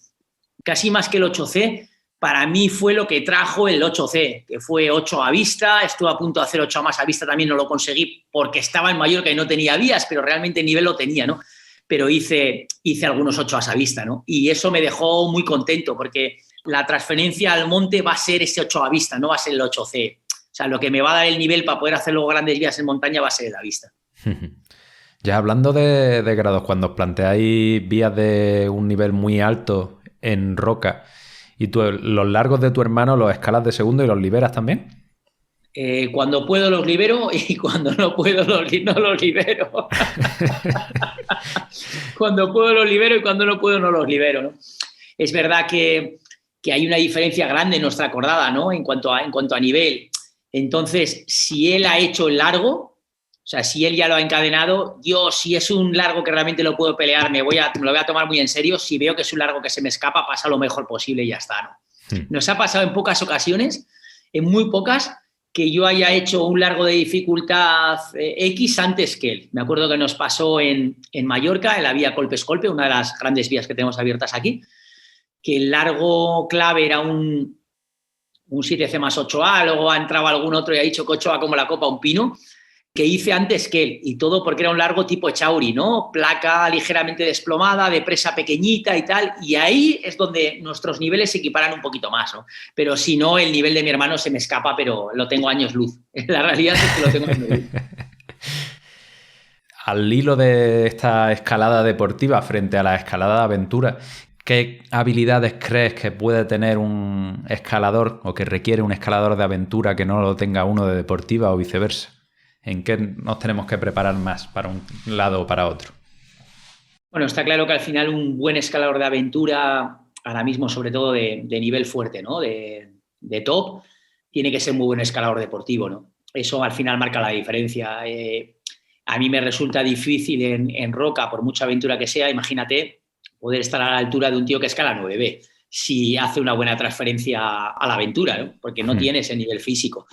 Casi más que el 8C, para mí fue lo que trajo el 8C, que fue 8 a vista, estuve a punto de hacer 8 a más a vista, también no lo conseguí porque estaba en Mallorca y no tenía vías, pero realmente el nivel lo tenía, ¿no? Pero hice algunos 8 a vista, ¿no? Y eso me dejó muy contento porque la transferencia al monte va a ser ese 8 a vista, no va a ser el 8C. O sea, lo que me va a dar el nivel para poder hacer luego grandes vías en montaña va a ser la vista. Ya hablando de grados, cuando os planteáis vías de un nivel muy alto en roca, ¿y tú los largos de tu hermano los escalas de segundo y los liberas también? Cuando puedo los libero y cuando no puedo no los libero. Cuando puedo los libero y cuando no puedo no los libero, ¿no? Es verdad que hay una diferencia grande en nuestra acordada, ¿no? En cuanto a nivel. Entonces, si él ha hecho el largo, o sea, si él ya lo ha encadenado, yo, si es un largo que realmente lo puedo pelear, me lo voy a tomar muy en serio. Si veo que es un largo que se me escapa, pasa lo mejor posible y ya está, ¿no? Nos ha pasado en pocas ocasiones, en muy pocas, que yo haya hecho un largo de dificultad X antes que él. Me acuerdo que nos pasó en Mallorca, en la vía Colpe-Escolpe, una de las grandes vías que tenemos abiertas aquí, que el largo clave era un 7C más 8A, luego ha entrado algún otro y ha dicho que 8A como la copa un pino, que hice antes que él, y todo porque era un largo tipo Echauri, ¿no? Placa ligeramente desplomada, de presa pequeñita y tal, y ahí es donde nuestros niveles se equiparan un poquito más, ¿no? Pero si no, el nivel de mi hermano se me escapa, pero lo tengo años luz. La realidad es que lo tengo años luz. Al hilo de esta escalada deportiva frente a la escalada de aventura, ¿qué habilidades crees que puede tener un escalador o que requiere un escalador de aventura que no lo tenga uno de deportiva o viceversa? ¿En qué nos tenemos que preparar más para un lado o para otro? Bueno, está claro que al final un buen escalador de aventura, ahora mismo sobre todo de nivel fuerte, ¿no? De top, tiene que ser muy buen escalador deportivo, ¿no? Eso al final marca la diferencia. A mí me resulta difícil en roca, por mucha aventura que sea, imagínate poder estar a la altura de un tío que escala 9B, si hace una buena transferencia a la aventura, ¿no? Porque no tiene ese nivel físico.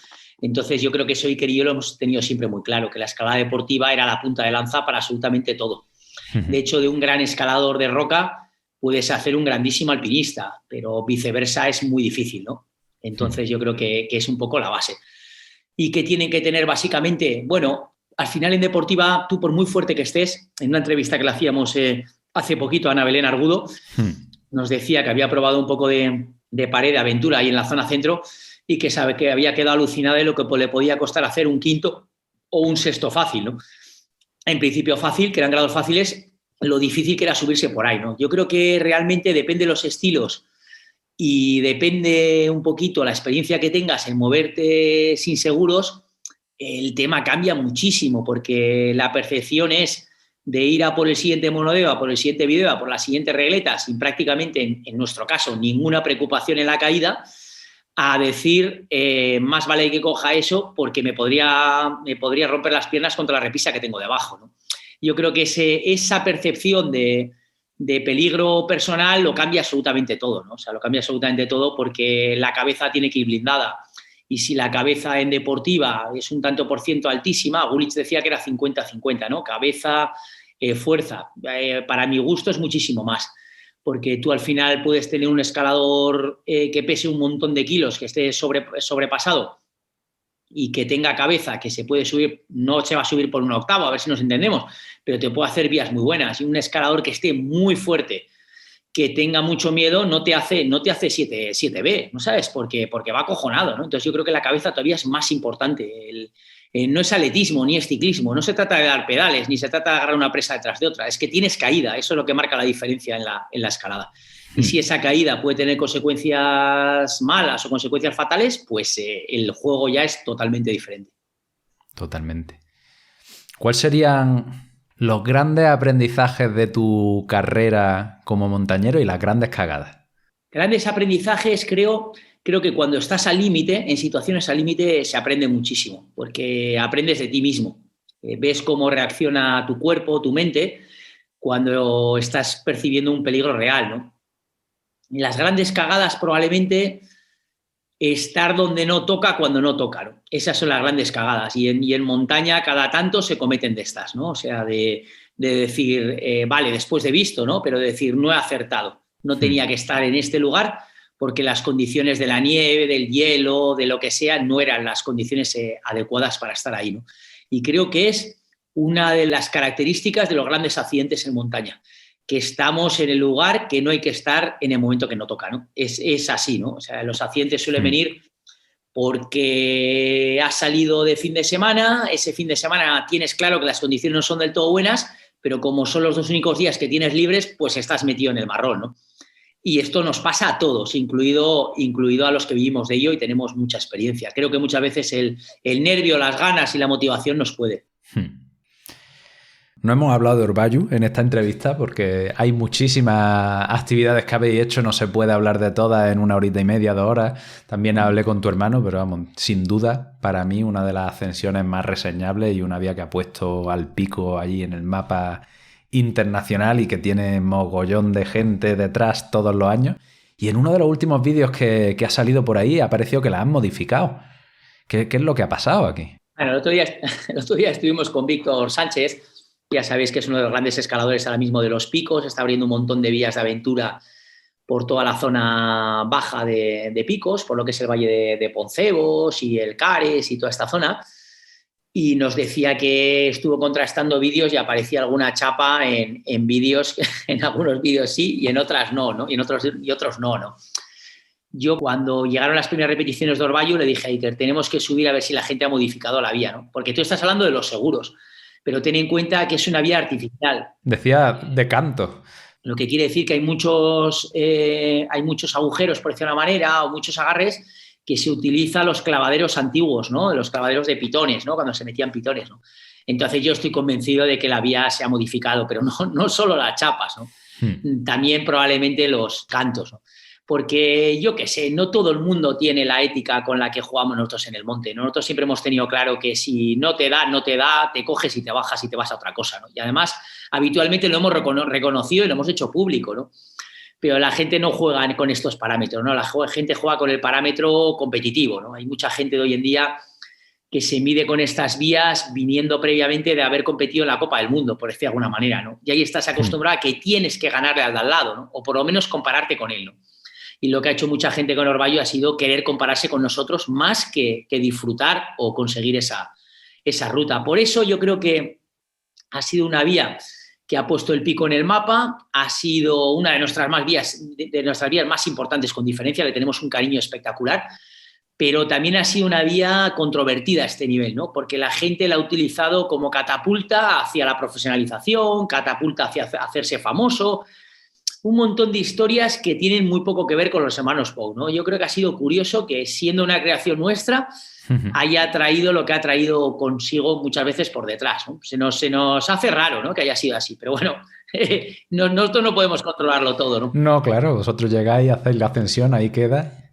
Entonces yo creo que eso Iker y yo lo hemos tenido siempre muy claro, que la escalada deportiva era la punta de lanza para absolutamente todo. De hecho, de un gran escalador de roca puedes hacer un grandísimo alpinista, pero viceversa es muy difícil, ¿no? Entonces yo creo que es un poco la base. ¿Y qué tienen que tener básicamente? Bueno, al final en deportiva, tú por muy fuerte que estés, en una entrevista que le hacíamos hace poquito a Ana Belén Argudo, nos decía que había probado un poco de pared de aventura ahí en la zona centro y que sabe que había quedado alucinada de lo que le podía costar hacer un quinto o un sexto fácil, ¿no? En principio fácil, que eran grados fáciles, lo difícil que era subirse por ahí, ¿no? Yo creo que realmente depende de los estilos y depende un poquito la experiencia que tengas en moverte sin seguros, el tema cambia muchísimo porque la percepción es de ir a por el siguiente monodeo, a por el siguiente video, a por la siguiente regleta, sin prácticamente, en nuestro caso, ninguna preocupación en la caída, a decir, más vale que coja eso porque me podría romper las piernas contra la repisa que tengo debajo, ¿no? Yo creo que esa percepción de peligro personal lo cambia absolutamente todo, ¿no? O sea, lo cambia absolutamente todo porque la cabeza tiene que ir blindada. Y si la cabeza en deportiva es un tanto por ciento altísima, Gulich decía que era 50-50, ¿no? Cabeza, fuerza. Para mi gusto es muchísimo más. Porque tú al final puedes tener un escalador que pese un montón de kilos, que esté sobrepasado y que tenga cabeza, que se puede subir, no se va a subir por un octavo, a ver si nos entendemos, pero te puede hacer vías muy buenas. Y un escalador que esté muy fuerte que tenga mucho miedo no te hace 7B, ¿no sabes? Porque va acojonado, ¿no? Entonces yo creo que la cabeza todavía es más importante. No es atletismo ni es ciclismo, no se trata de dar pedales, ni se trata de agarrar una presa detrás de otra, es que tienes caída, eso es lo que marca la diferencia en la escalada. Y si esa caída puede tener consecuencias malas o consecuencias fatales, pues el juego ya es totalmente diferente. Totalmente. ¿Cuáles serían los grandes aprendizajes de tu carrera como montañero y las grandes cagadas? Grandes aprendizajes, creo que cuando estás al límite, en situaciones al límite, se aprende muchísimo, porque aprendes de ti mismo. Ves cómo reacciona tu cuerpo, tu mente, cuando estás percibiendo un peligro real, ¿no? Y las grandes cagadas probablemente estar donde no toca cuando no toca, ¿no? Esas son las grandes cagadas. Y en montaña cada tanto se cometen de estas, ¿no? O sea, de decir, vale, después de visto, ¿no? Pero de decir, no he acertado, no tenía que estar en este lugar porque las condiciones de la nieve, del hielo, de lo que sea, no eran las condiciones adecuadas para estar ahí, ¿no? Y creo que es una de las características de los grandes accidentes en montaña, que estamos en el lugar que no hay que estar en el momento que no toca, ¿no? Es así, ¿no? O sea, los accidentes suelen venir porque has salido de fin de semana, ese fin de semana tienes claro que las condiciones no son del todo buenas, pero como son los 2 únicos días que tienes libres, pues estás metido en el marrón, ¿no? Y esto nos pasa a todos, incluido a los que vivimos de ello y tenemos mucha experiencia. Creo que muchas veces el nervio, las ganas y la motivación nos puede. No hemos hablado de Orbayu en esta entrevista porque hay muchísimas actividades que habéis hecho, no se puede hablar de todas en 1 horita y media, 2 horas. También hablé con tu hermano, pero vamos, sin duda, para mí una de las ascensiones más reseñables y una vía que ha puesto al pico allí en el mapa internacional y que tiene mogollón de gente detrás todos los años. Y en uno de los últimos vídeos que ha salido por ahí ha parecido que la han modificado. ¿Qué es lo que ha pasado aquí? Bueno, el otro día estuvimos con Víctor Sánchez. Ya sabéis que es uno de los grandes escaladores ahora mismo de los picos, está abriendo un montón de vías de aventura por toda la zona baja de picos, por lo que es el Valle de Poncebos y el Cares y toda esta zona. Y nos decía que estuvo contrastando vídeos y aparecía alguna chapa en vídeos, en algunos vídeos sí y en otras no, y otros no. Yo cuando llegaron las primeras repeticiones de Orbayu le dije a Iker, tenemos que subir a ver si la gente ha modificado la vía, ¿no? Porque tú estás hablando de los seguros, pero ten en cuenta que es una vía artificial. Decía de canto. Lo que quiere decir que hay muchos agujeros, por decirlo de una manera, o muchos agarres que se utilizan los clavaderos antiguos, ¿no? Los clavaderos de pitones, ¿no? Cuando se metían pitones, ¿no? Entonces yo estoy convencido de que la vía se ha modificado, pero no solo las chapas, ¿no? También probablemente los cantos, ¿no? Porque yo qué sé, no todo el mundo tiene la ética con la que jugamos nosotros en el monte. Nosotros siempre hemos tenido claro que si no te da, te coges y te bajas y te vas a otra cosa, ¿no? Y además, habitualmente lo hemos reconocido y lo hemos hecho público, ¿no? Pero la gente no juega con estos parámetros, ¿no? La gente juega con el parámetro competitivo, ¿no? Hay mucha gente de hoy en día que se mide con estas vías viniendo previamente de haber competido en la Copa del Mundo, por decir de alguna manera, ¿no? Y ahí estás acostumbrado a que tienes que ganarle al de al lado, ¿no? O por lo menos compararte con él, ¿no? Y lo que ha hecho mucha gente con Orbayu ha sido querer compararse con nosotros más que disfrutar o conseguir esa ruta. Por eso yo creo que ha sido una vía que ha puesto el pico en el mapa, ha sido una de nuestras vías más importantes con diferencia, le tenemos un cariño espectacular, pero también ha sido una vía controvertida a este nivel, ¿no? Porque la gente la ha utilizado como catapulta hacia la profesionalización, catapulta hacia hacerse famoso, un montón de historias que tienen muy poco que ver con los hermanos Pou, ¿no? Yo creo que ha sido curioso que, siendo una creación nuestra, haya traído lo que ha traído consigo muchas veces por detrás, ¿no? Se nos hace raro, ¿no?, que haya sido así, pero bueno, nosotros no podemos controlarlo todo, ¿no? No, claro, vosotros llegáis, hacéis la ascensión, ahí queda,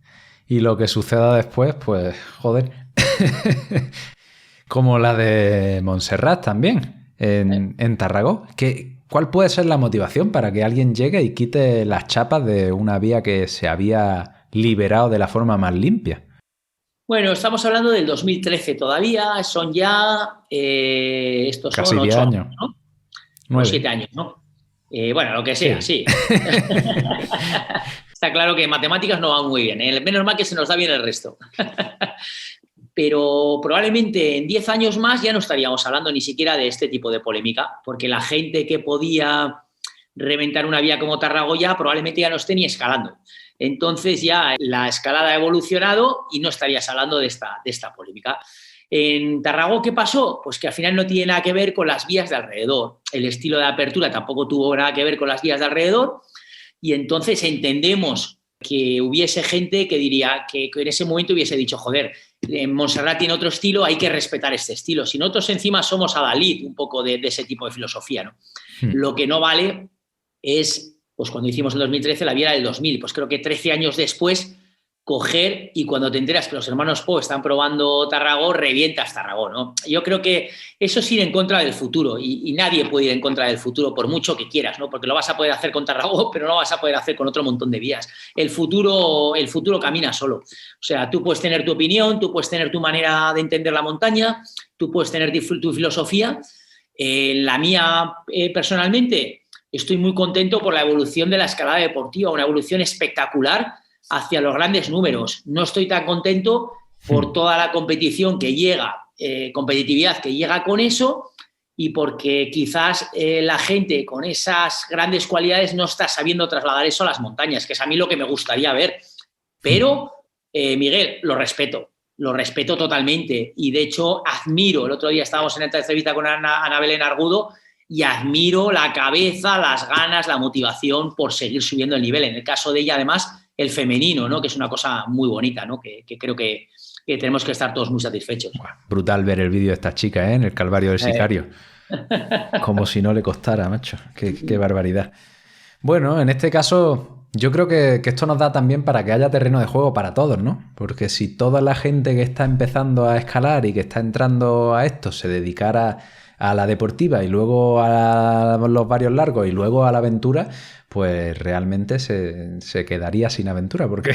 y lo que suceda después, pues, joder. Como la de Montserrat también, en Tarragó. ¿Cuál puede ser la motivación para que alguien llegue y quite las chapas de una vía que se había liberado de la forma más limpia? Bueno, estamos hablando del 2013 todavía, son ya estos casi son 10 años, ¿no? 9. 7 años, ¿no? Bueno, lo que sea, sí. Está claro que en matemáticas no va muy bien, ¿eh? Menos mal que se nos da bien el resto. Pero probablemente en 10 años más ya no estaríamos hablando ni siquiera de este tipo de polémica, porque la gente que podía reventar una vía como Tarragona, probablemente ya no esté ni escalando. Entonces ya la escalada ha evolucionado y no estarías hablando de esta polémica. En Tarragona, ¿qué pasó? Pues que al final no tiene nada que ver con las vías de alrededor. El estilo de apertura tampoco tuvo nada que ver con las vías de alrededor y entonces entendemos que hubiese gente que diría que en ese momento hubiese dicho, joder, en Montserrat tiene otro estilo, hay que respetar este estilo. Si nosotros encima somos adalid un poco de ese tipo de filosofía, ¿no? Lo que no vale es, pues cuando hicimos en 2013 la vía del 2000, pues creo que 13 años después coger y cuando te enteras que los hermanos Po están probando Tarragona, revientas Tarragona, ¿no? Yo creo que eso es ir en contra del futuro y nadie puede ir en contra del futuro por mucho que quieras, ¿no? Porque lo vas a poder hacer con Tarragona, pero no lo vas a poder hacer con otro montón de vías. El futuro camina solo. O sea, tú puedes tener tu opinión, tú puedes tener tu manera de entender la montaña, tú puedes tener tu filosofía. La mía, personalmente, estoy muy contento por la evolución de la escalada deportiva, una evolución espectacular hacia los grandes números. No estoy tan contento por toda la competición que llega, competitividad que llega con eso y porque quizás la gente con esas grandes cualidades no está sabiendo trasladar eso a las montañas, que es a mí lo que me gustaría ver. Pero, Miguel, lo respeto totalmente y de hecho admiro, el otro día estábamos en esta entrevista con Ana Belén Argudo y admiro la cabeza, las ganas, la motivación por seguir subiendo el nivel. En el caso de ella, además, el femenino, ¿no? Que es una cosa muy bonita, ¿no? Que creo que tenemos que estar todos muy satisfechos. Brutal ver el vídeo de esta chica, ¿eh? En el Calvario del Sicario. Como si no le costara, macho. Qué barbaridad. Bueno, en este caso, yo creo que esto nos da también para que haya terreno de juego para todos, ¿no? Porque si toda la gente que está empezando a escalar y que está entrando a esto se dedicara a la deportiva y luego a los varios largos y luego a la aventura, pues realmente se quedaría sin aventura porque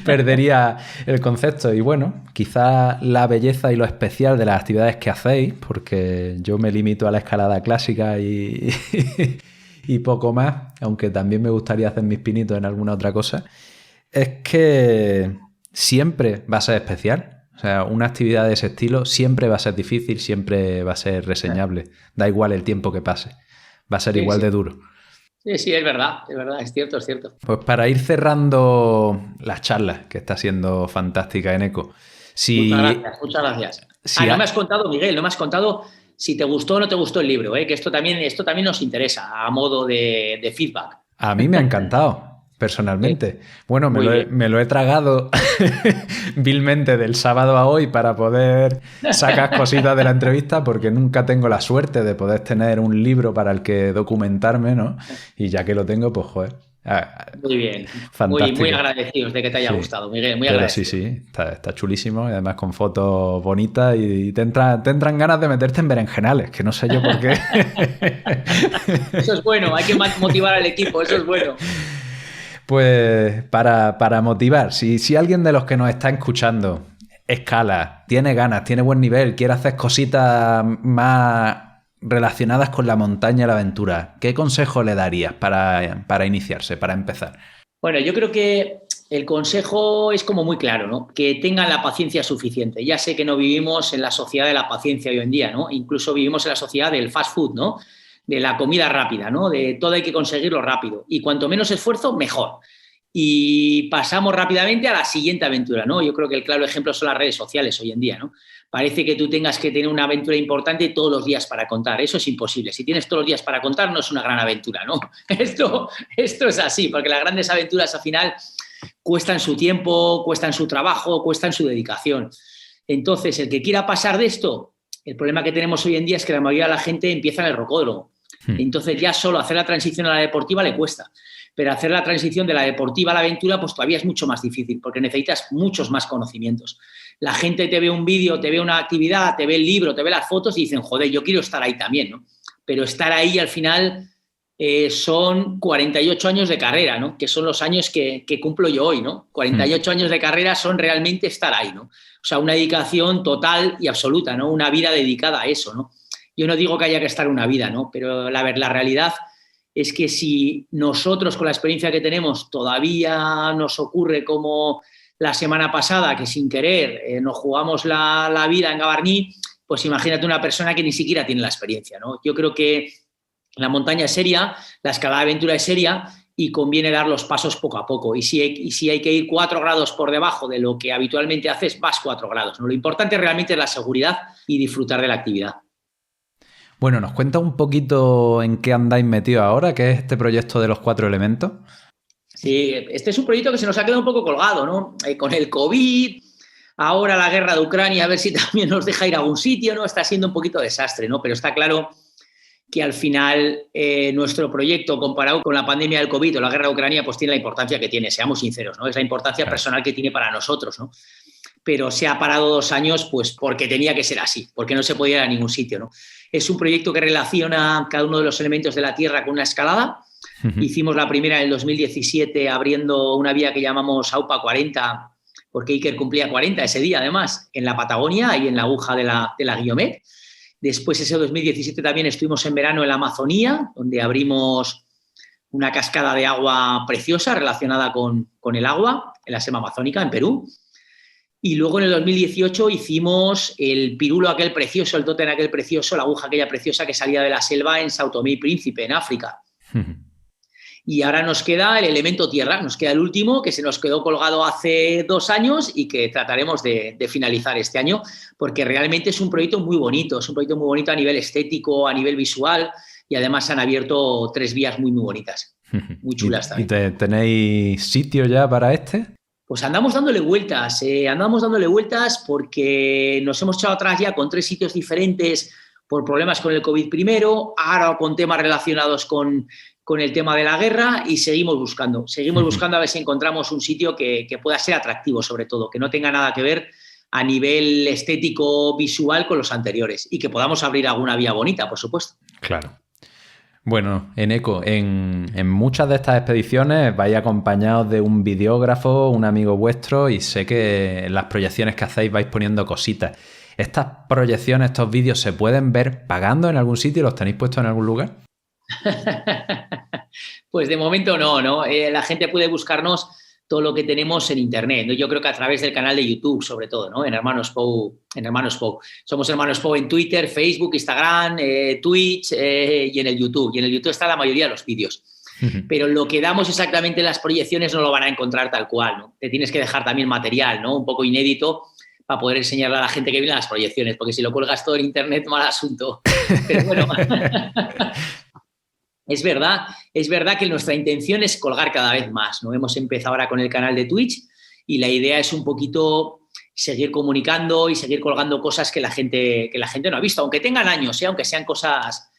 perdería el concepto. Y bueno, quizá la belleza y lo especial de las actividades que hacéis, porque yo me limito a la escalada clásica y poco más, aunque también me gustaría hacer mis pinitos en alguna otra cosa, es que siempre va a ser especial. O sea, una actividad de ese estilo siempre va a ser difícil, siempre va a ser reseñable. Da igual el tiempo que pase. Va a ser igual de duro. Sí, es verdad, es cierto. Pues para ir cerrando las charlas, que está siendo fantástica en Eco. Muchas gracias. No me has contado, Miguel, no me has contado si te gustó o no te gustó el libro, que esto también nos interesa a modo de feedback. A mí me ha encantado. Personalmente. Bueno, me lo he tragado vilmente del sábado a hoy para poder sacar cositas de la entrevista porque nunca tengo la suerte de poder tener un libro para el que documentarme, ¿no? Y ya que lo tengo, pues joder. Muy bien. Fantástico. Muy agradecidos de que te haya gustado, Miguel. Muy agradecido. Sí, está chulísimo y además con fotos bonitas y te entran ganas de meterte en berenjenales, que no sé yo por qué. Eso es bueno, hay que motivar al equipo, eso es bueno. Pues para motivar, si alguien de los que nos está escuchando escala, tiene ganas, tiene buen nivel, quiere hacer cositas más relacionadas con la montaña y la aventura, ¿qué consejo le darías para iniciarse, para empezar? Bueno, yo creo que el consejo es como muy claro, ¿no? Que tengan la paciencia suficiente. Ya sé que no vivimos en la sociedad de la paciencia hoy en día, ¿no? Incluso vivimos en la sociedad del fast food, ¿no? De la comida rápida, ¿no? De todo hay que conseguirlo rápido. Y cuanto menos esfuerzo, mejor. Y pasamos rápidamente a la siguiente aventura, ¿no? Yo creo que el claro ejemplo son las redes sociales hoy en día, ¿no? Parece que tú tengas que tener una aventura importante todos los días para contar. Eso es imposible. Si tienes todos los días para contar, no es una gran aventura, ¿no? Esto es así, porque las grandes aventuras al final cuestan su tiempo, cuestan su trabajo, cuestan su dedicación. Entonces, el que quiera pasar de esto, el problema que tenemos hoy en día es que la mayoría de la gente empieza en el rocódromo. Entonces ya solo hacer la transición a la deportiva le cuesta. Pero hacer la transición de la deportiva a la aventura pues todavía es mucho más difícil porque necesitas muchos más conocimientos. La gente te ve un vídeo, te ve una actividad, te ve el libro, te ve las fotos y dicen, joder, yo quiero estar ahí también, ¿no? Pero estar ahí al final son 48 años de carrera, ¿no? Que son los años que cumplo yo hoy, ¿no? 48 años de carrera son realmente estar ahí, ¿no? O sea, una dedicación total y absoluta, ¿no? Una vida dedicada a eso, ¿no? Yo no digo que haya que estar una vida, ¿no? Pero la realidad es que si nosotros con la experiencia que tenemos todavía nos ocurre como la semana pasada, que sin querer nos jugamos la vida en Gavarní, pues imagínate una persona que ni siquiera tiene la experiencia, ¿no? Yo creo que La montaña es seria, la escalada de aventura es seria y conviene dar los pasos poco a poco. Y si hay que ir 4 grados por debajo de lo que habitualmente haces, vas 4 grados, ¿no? Lo importante realmente es la seguridad y disfrutar de la actividad. Bueno, ¿nos cuenta un poquito en qué andáis metidos ahora, qué es este proyecto de los 4 elementos? Sí, este es un proyecto que se nos ha quedado un poco colgado, ¿no? Con el COVID, ahora la guerra de Ucrania, a ver si también nos deja ir a algún sitio, ¿no? Está siendo un poquito desastre, ¿no? Pero está claro que al final nuestro proyecto, comparado con la pandemia del COVID o la guerra de Ucrania, pues tiene la importancia que tiene, seamos sinceros, ¿no? Es la importancia personal que tiene para nosotros, ¿no? Pero se ha parado 2 años pues porque tenía que ser así, porque no se podía ir a ningún sitio, ¿no? Es un proyecto que relaciona cada uno de los elementos de la Tierra con una escalada. Hicimos la primera en el 2017 abriendo una vía que llamamos AUPA 40, porque Iker cumplía 40 ese día, además, en la Patagonia y en la aguja de la Guillaumet. Después, ese 2017 también estuvimos en verano en la Amazonía, donde abrimos una cascada de agua preciosa relacionada con el agua, en la selva amazónica, en Perú. Y luego en el 2018 hicimos el pirulo aquel precioso, el tótem aquel precioso, la aguja aquella preciosa que salía de la selva en Sao Tomé y Príncipe, en África. Y ahora nos queda el elemento tierra, nos queda el último que se nos quedó colgado hace 2 años y que trataremos de finalizar este año, porque realmente es un proyecto muy bonito, es un proyecto muy bonito a nivel estético, a nivel visual, y además se han abierto 3 vías muy, muy bonitas, muy chulas también. ¿Y tenéis sitio ya para este? Pues andamos dándole vueltas porque nos hemos echado atrás ya con 3 sitios diferentes por problemas con el COVID primero, ahora con temas relacionados con el tema de la guerra y seguimos buscando a ver si encontramos un sitio que pueda ser atractivo sobre todo, que no tenga nada que ver a nivel estético visual con los anteriores y que podamos abrir alguna vía bonita, por supuesto. Claro. Bueno, Eneco, en muchas de estas expediciones vais acompañados de un videógrafo, un amigo vuestro, y sé que en las proyecciones que hacéis vais poniendo cositas. ¿Estas proyecciones, estos vídeos, se pueden ver pagando en algún sitio? ¿Los tenéis puestos en algún lugar? Pues de momento no. La gente puede buscarnos todo lo que tenemos en internet, ¿no? Yo creo que a través del canal de YouTube, sobre todo, ¿no? En Hermanos Pou. Somos Hermanos Pou en Twitter, Facebook, Instagram, Twitch y en el YouTube. Y en el YouTube está la mayoría de los vídeos. Pero lo que damos exactamente en las proyecciones no lo van a encontrar tal cual, ¿no? Te tienes que dejar también material, ¿no? Un poco inédito para poder enseñarle a la gente que viene a las proyecciones, porque si lo cuelgas todo en internet, mal asunto. Pero bueno... Es verdad que nuestra intención es colgar cada vez más, ¿no? Hemos empezado ahora con el canal de Twitch y la idea es un poquito seguir comunicando y seguir colgando cosas que la gente no ha visto, aunque tengan años, aunque sean cosas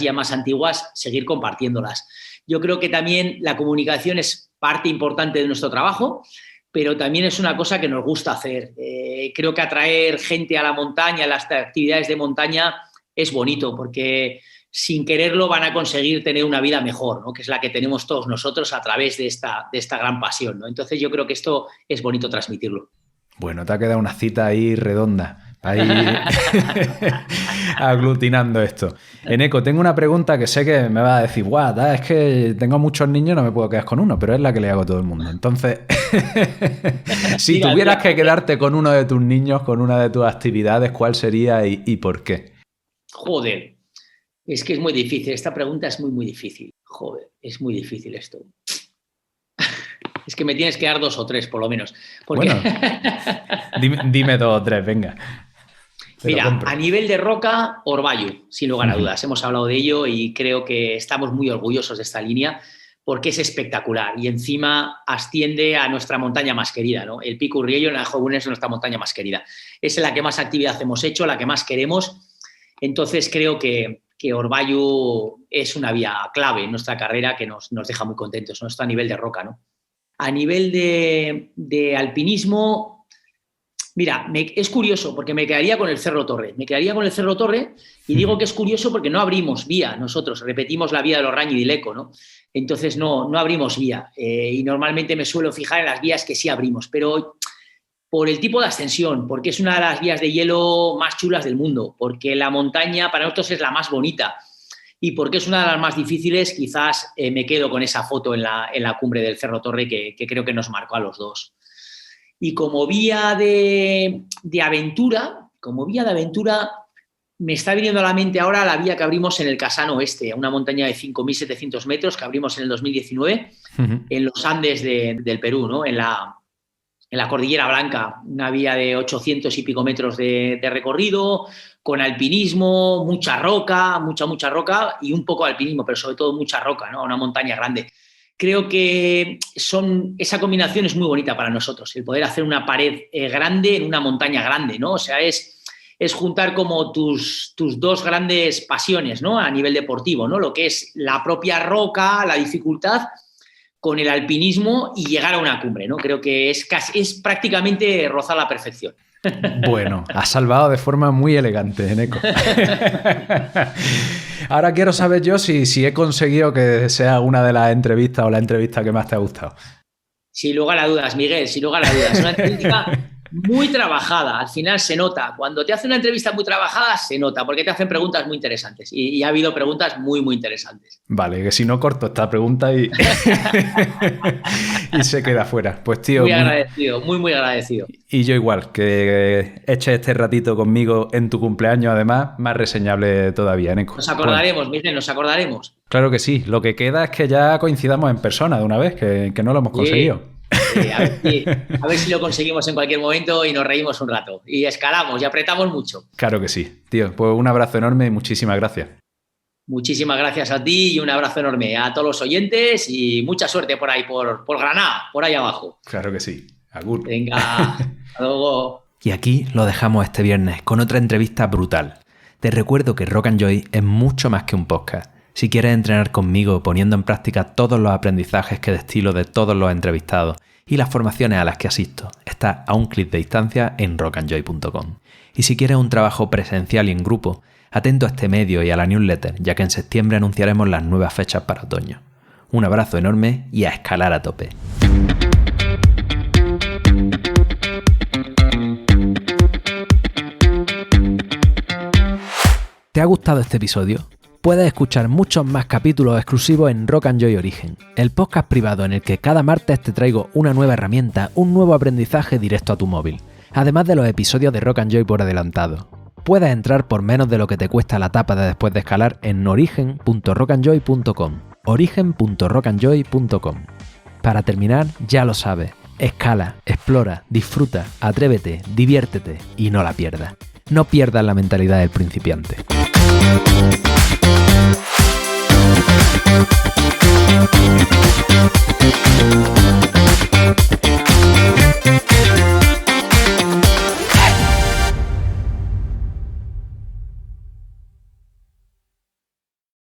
ya más antiguas, seguir compartiéndolas. Yo creo que también la comunicación es parte importante de nuestro trabajo, pero también es una cosa que nos gusta hacer. Creo que atraer gente a la montaña, a las actividades de montaña, es bonito porque... sin quererlo van a conseguir tener una vida mejor, ¿no? Que es la que tenemos todos nosotros a través de esta gran pasión, ¿no? Entonces yo creo que esto es bonito transmitirlo. Bueno, te ha quedado una cita ahí redonda, ahí aglutinando esto. Eneco, tengo una pregunta que sé que me va a decir, guau, es que tengo muchos niños, no me puedo quedar con uno, pero es la que le hago a todo el mundo. Entonces, si tuvieras que quedarte con uno de tus niños, con una de tus actividades, ¿cuál sería y por qué? Joder. Es que es muy difícil, esta pregunta es muy, muy difícil. Joder, es muy difícil esto. Es que me tienes que dar 2 o 3, por lo menos. Porque... Bueno, dime 2 o 3, venga. Mira, a nivel de roca, Orbayu, sin lugar a dudas. Hemos hablado de ello y creo que estamos muy orgullosos de esta línea porque es espectacular y encima asciende a nuestra montaña más querida, ¿no? El Pico Urriello en la Jogún es nuestra montaña más querida. Es la que más actividad hemos hecho, la que más queremos. Entonces creo que Orbayu es una vía clave en nuestra carrera que nos deja muy contentos, ¿no? Esto a nivel de roca, ¿no? A nivel de alpinismo, mira, es curioso porque me quedaría con el Cerro Torre. Y digo que es curioso porque no abrimos vía nosotros, repetimos la vía de Loraño y Dileco, ¿no? Entonces no abrimos vía y normalmente me suelo fijar en las vías que sí abrimos, pero... por el tipo de ascensión, porque es una de las vías de hielo más chulas del mundo, porque la montaña para nosotros es la más bonita y porque es una de las más difíciles, quizás me quedo con esa foto en la cumbre del Cerro Torre que creo que nos marcó a los dos. Y como vía de aventura, me está viniendo a la mente ahora la vía que abrimos en el Casano Oeste, una montaña de 5.700 metros que abrimos en el 2019 en los Andes del Perú, ¿no? En la Cordillera Blanca, una vía de 800 y pico metros de recorrido, con alpinismo, mucha roca y un poco de alpinismo, pero sobre todo mucha roca, ¿no? Una montaña grande. Creo que esa combinación es muy bonita para nosotros, el poder hacer una pared grande en una montaña grande, ¿no? O sea, es juntar como tus dos grandes pasiones, ¿no? A nivel deportivo, ¿no? Lo que es la propia roca, la dificultad, con el alpinismo y llegar a una cumbre, ¿no? Creo que es prácticamente rozar la perfección. Bueno, has salvado de forma muy elegante, Eneco. Ahora quiero saber yo si he conseguido que sea una de las entrevistas o la entrevista que más te ha gustado. Sin lugar a dudas, Miguel, sin lugar a dudas. Una entrevista muy trabajada, al final se nota. Cuando te hacen una entrevista muy trabajada, se nota, porque te hacen preguntas muy interesantes. Y ha habido preguntas muy, muy interesantes. Vale, que si no corto esta pregunta y se queda fuera. Pues tío... Muy agradecido, muy agradecido. Y yo igual, que eches este ratito conmigo en tu cumpleaños, además, más reseñable todavía, Eneco. Nos acordaremos, Miguel, nos acordaremos. Claro que sí. Lo que queda es que ya coincidamos en persona de una vez, que no lo hemos conseguido. A ver si lo conseguimos en cualquier momento y nos reímos un rato. Y escalamos y apretamos mucho. Claro que sí. Tío, pues un abrazo enorme y muchísimas gracias. Muchísimas gracias a ti y un abrazo enorme a todos los oyentes y mucha suerte por ahí, por Granada, por ahí abajo. Claro que sí. Agur. Venga, hasta luego. Y aquí lo dejamos este viernes con otra entrevista brutal. Te recuerdo que Rock and Joy es mucho más que un podcast. Si quieres entrenar conmigo poniendo en práctica todos los aprendizajes que destilo de todos los entrevistados y las formaciones a las que asisto, está a un clic de distancia en rockandjoy.com. Y si quieres un trabajo presencial y en grupo, atento a este medio y a la newsletter, ya que en septiembre anunciaremos las nuevas fechas para otoño. Un abrazo enorme y a escalar a tope. ¿Te ha gustado este episodio? Puedes escuchar muchos más capítulos exclusivos en Rock and Joy Origen, el podcast privado en el que cada martes te traigo una nueva herramienta, un nuevo aprendizaje directo a tu móvil, además de los episodios de Rock and Joy por adelantado. Puedes entrar por menos de lo que te cuesta la tapa de Después de Escalar en origen.rockandjoy.com, origen.rockandjoy.com. Para terminar, ya lo sabes, escala, explora, disfruta, atrévete, diviértete y no la pierdas. No pierdas la mentalidad del principiante.